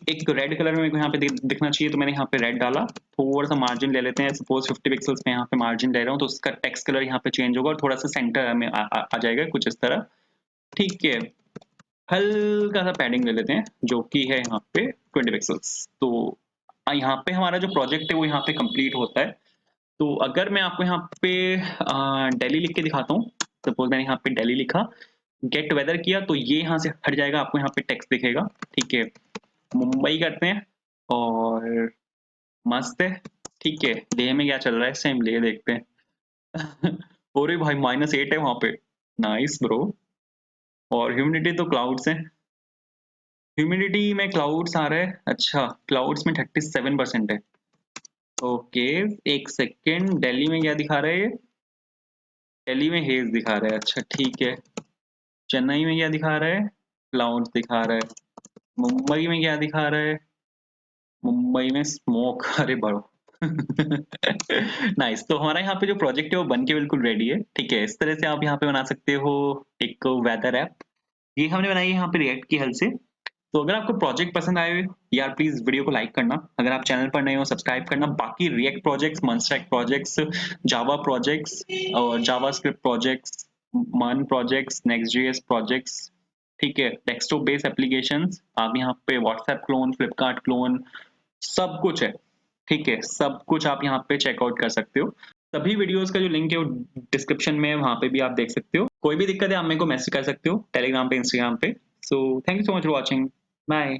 एक रेड कलर में मेरे को यहाँ पे दिखना चाहिए, तो मैंने यहाँ पे रेड डाला, थोड़ा सा मार्जिन ले लेते हैं, सपोज 50 पिक्सल्स में यहाँ पे मार्जिन ले रहा हूँ, तो उसका टेक्स्ट कलर यहाँ पे चेंज होगा और थोड़ा सा सेंटर में आ जाएगा कुछ इस तरह, ठीक है। हल्का सा पैडिंग ले लेते हैं जो कि है यहाँ पे 20 पिक्सल्स। तो यहाँ पे हमारा जो प्रोजेक्ट है वो यहाँ पे कंप्लीट होता है। तो अगर मैं आपको यहाँ पे दिल्ली लिख के दिखाता हूँ, सपोज मैंने यहाँ पे दिल्ली लिखा, गेट वेदर किया, तो ये यहाँ से हट जाएगा, आपको यहाँ पे टेक्स्ट दिखेगा, ठीक है। मुंबई करते हैं और मस्त है, ठीक है। लेह में क्या चल रहा है इस टाइम, लेह देखते हैं। अरे भाई -8 है वहां पे, नाइस ब्रो। और ह्यूमिडिटी तो क्लाउड्स है, ह्यूमिडिटी में क्लाउड्स आ रहा है, अच्छा क्लाउड्स में 37% है, ओके। एक सेकेंड, दिल्ली में क्या दिखा रहा है ये, दिल्ली में हेज दिखा रहा है, अच्छा ठीक है। चेन्नई में क्या दिखा रहा है, क्लाउड्स दिखा रहा है। मुंबई में क्या दिखा रहा है, मुंबई में स्मोक, अरे बड़ो। नाइस। तो हमारा यहाँ पे जो प्रोजेक्ट है वो बन के बिल्कुल रेडी है, ठीक है। इस तरह से आप यहाँ पे बना सकते हो एक वेदर ऐप, ये हमने बनाई है यहाँ पे रिएक्ट की हेल्प से। तो अगर आपको प्रोजेक्ट पसंद आए यार, प्लीज वीडियो को लाइक करना, अगर आप चैनल पर नए हो सब्सक्राइब करना। बाकी रिएक्ट प्रोजेक्ट्स, मनस्टैक प्रोजेक्ट्स, जावा प्रोजेक्ट्स और जावास्क्रिप्ट प्रोजेक्ट्स, मन प्रोजेक्ट्स, नेक्स्ट.js प्रोजेक्ट्स, ठीक है, डेस्कटॉप बेस्ड एप्लीकेशंस, आप यहाँ पे व्हाट्सएप क्लोन, फ्लिपकार्ट क्लोन, सब कुछ है, ठीक है। सब कुछ आप यहाँ पे चेकआउट कर सकते हो। सभी वीडियोस का जो लिंक है वो डिस्क्रिप्शन में है, वहां पे भी आप देख सकते हो। कोई भी दिक्कत है आप मेरे को मैसेज कर सकते हो टेलीग्राम पे, इंस्टाग्राम पे। So thank you so much for watching, bye.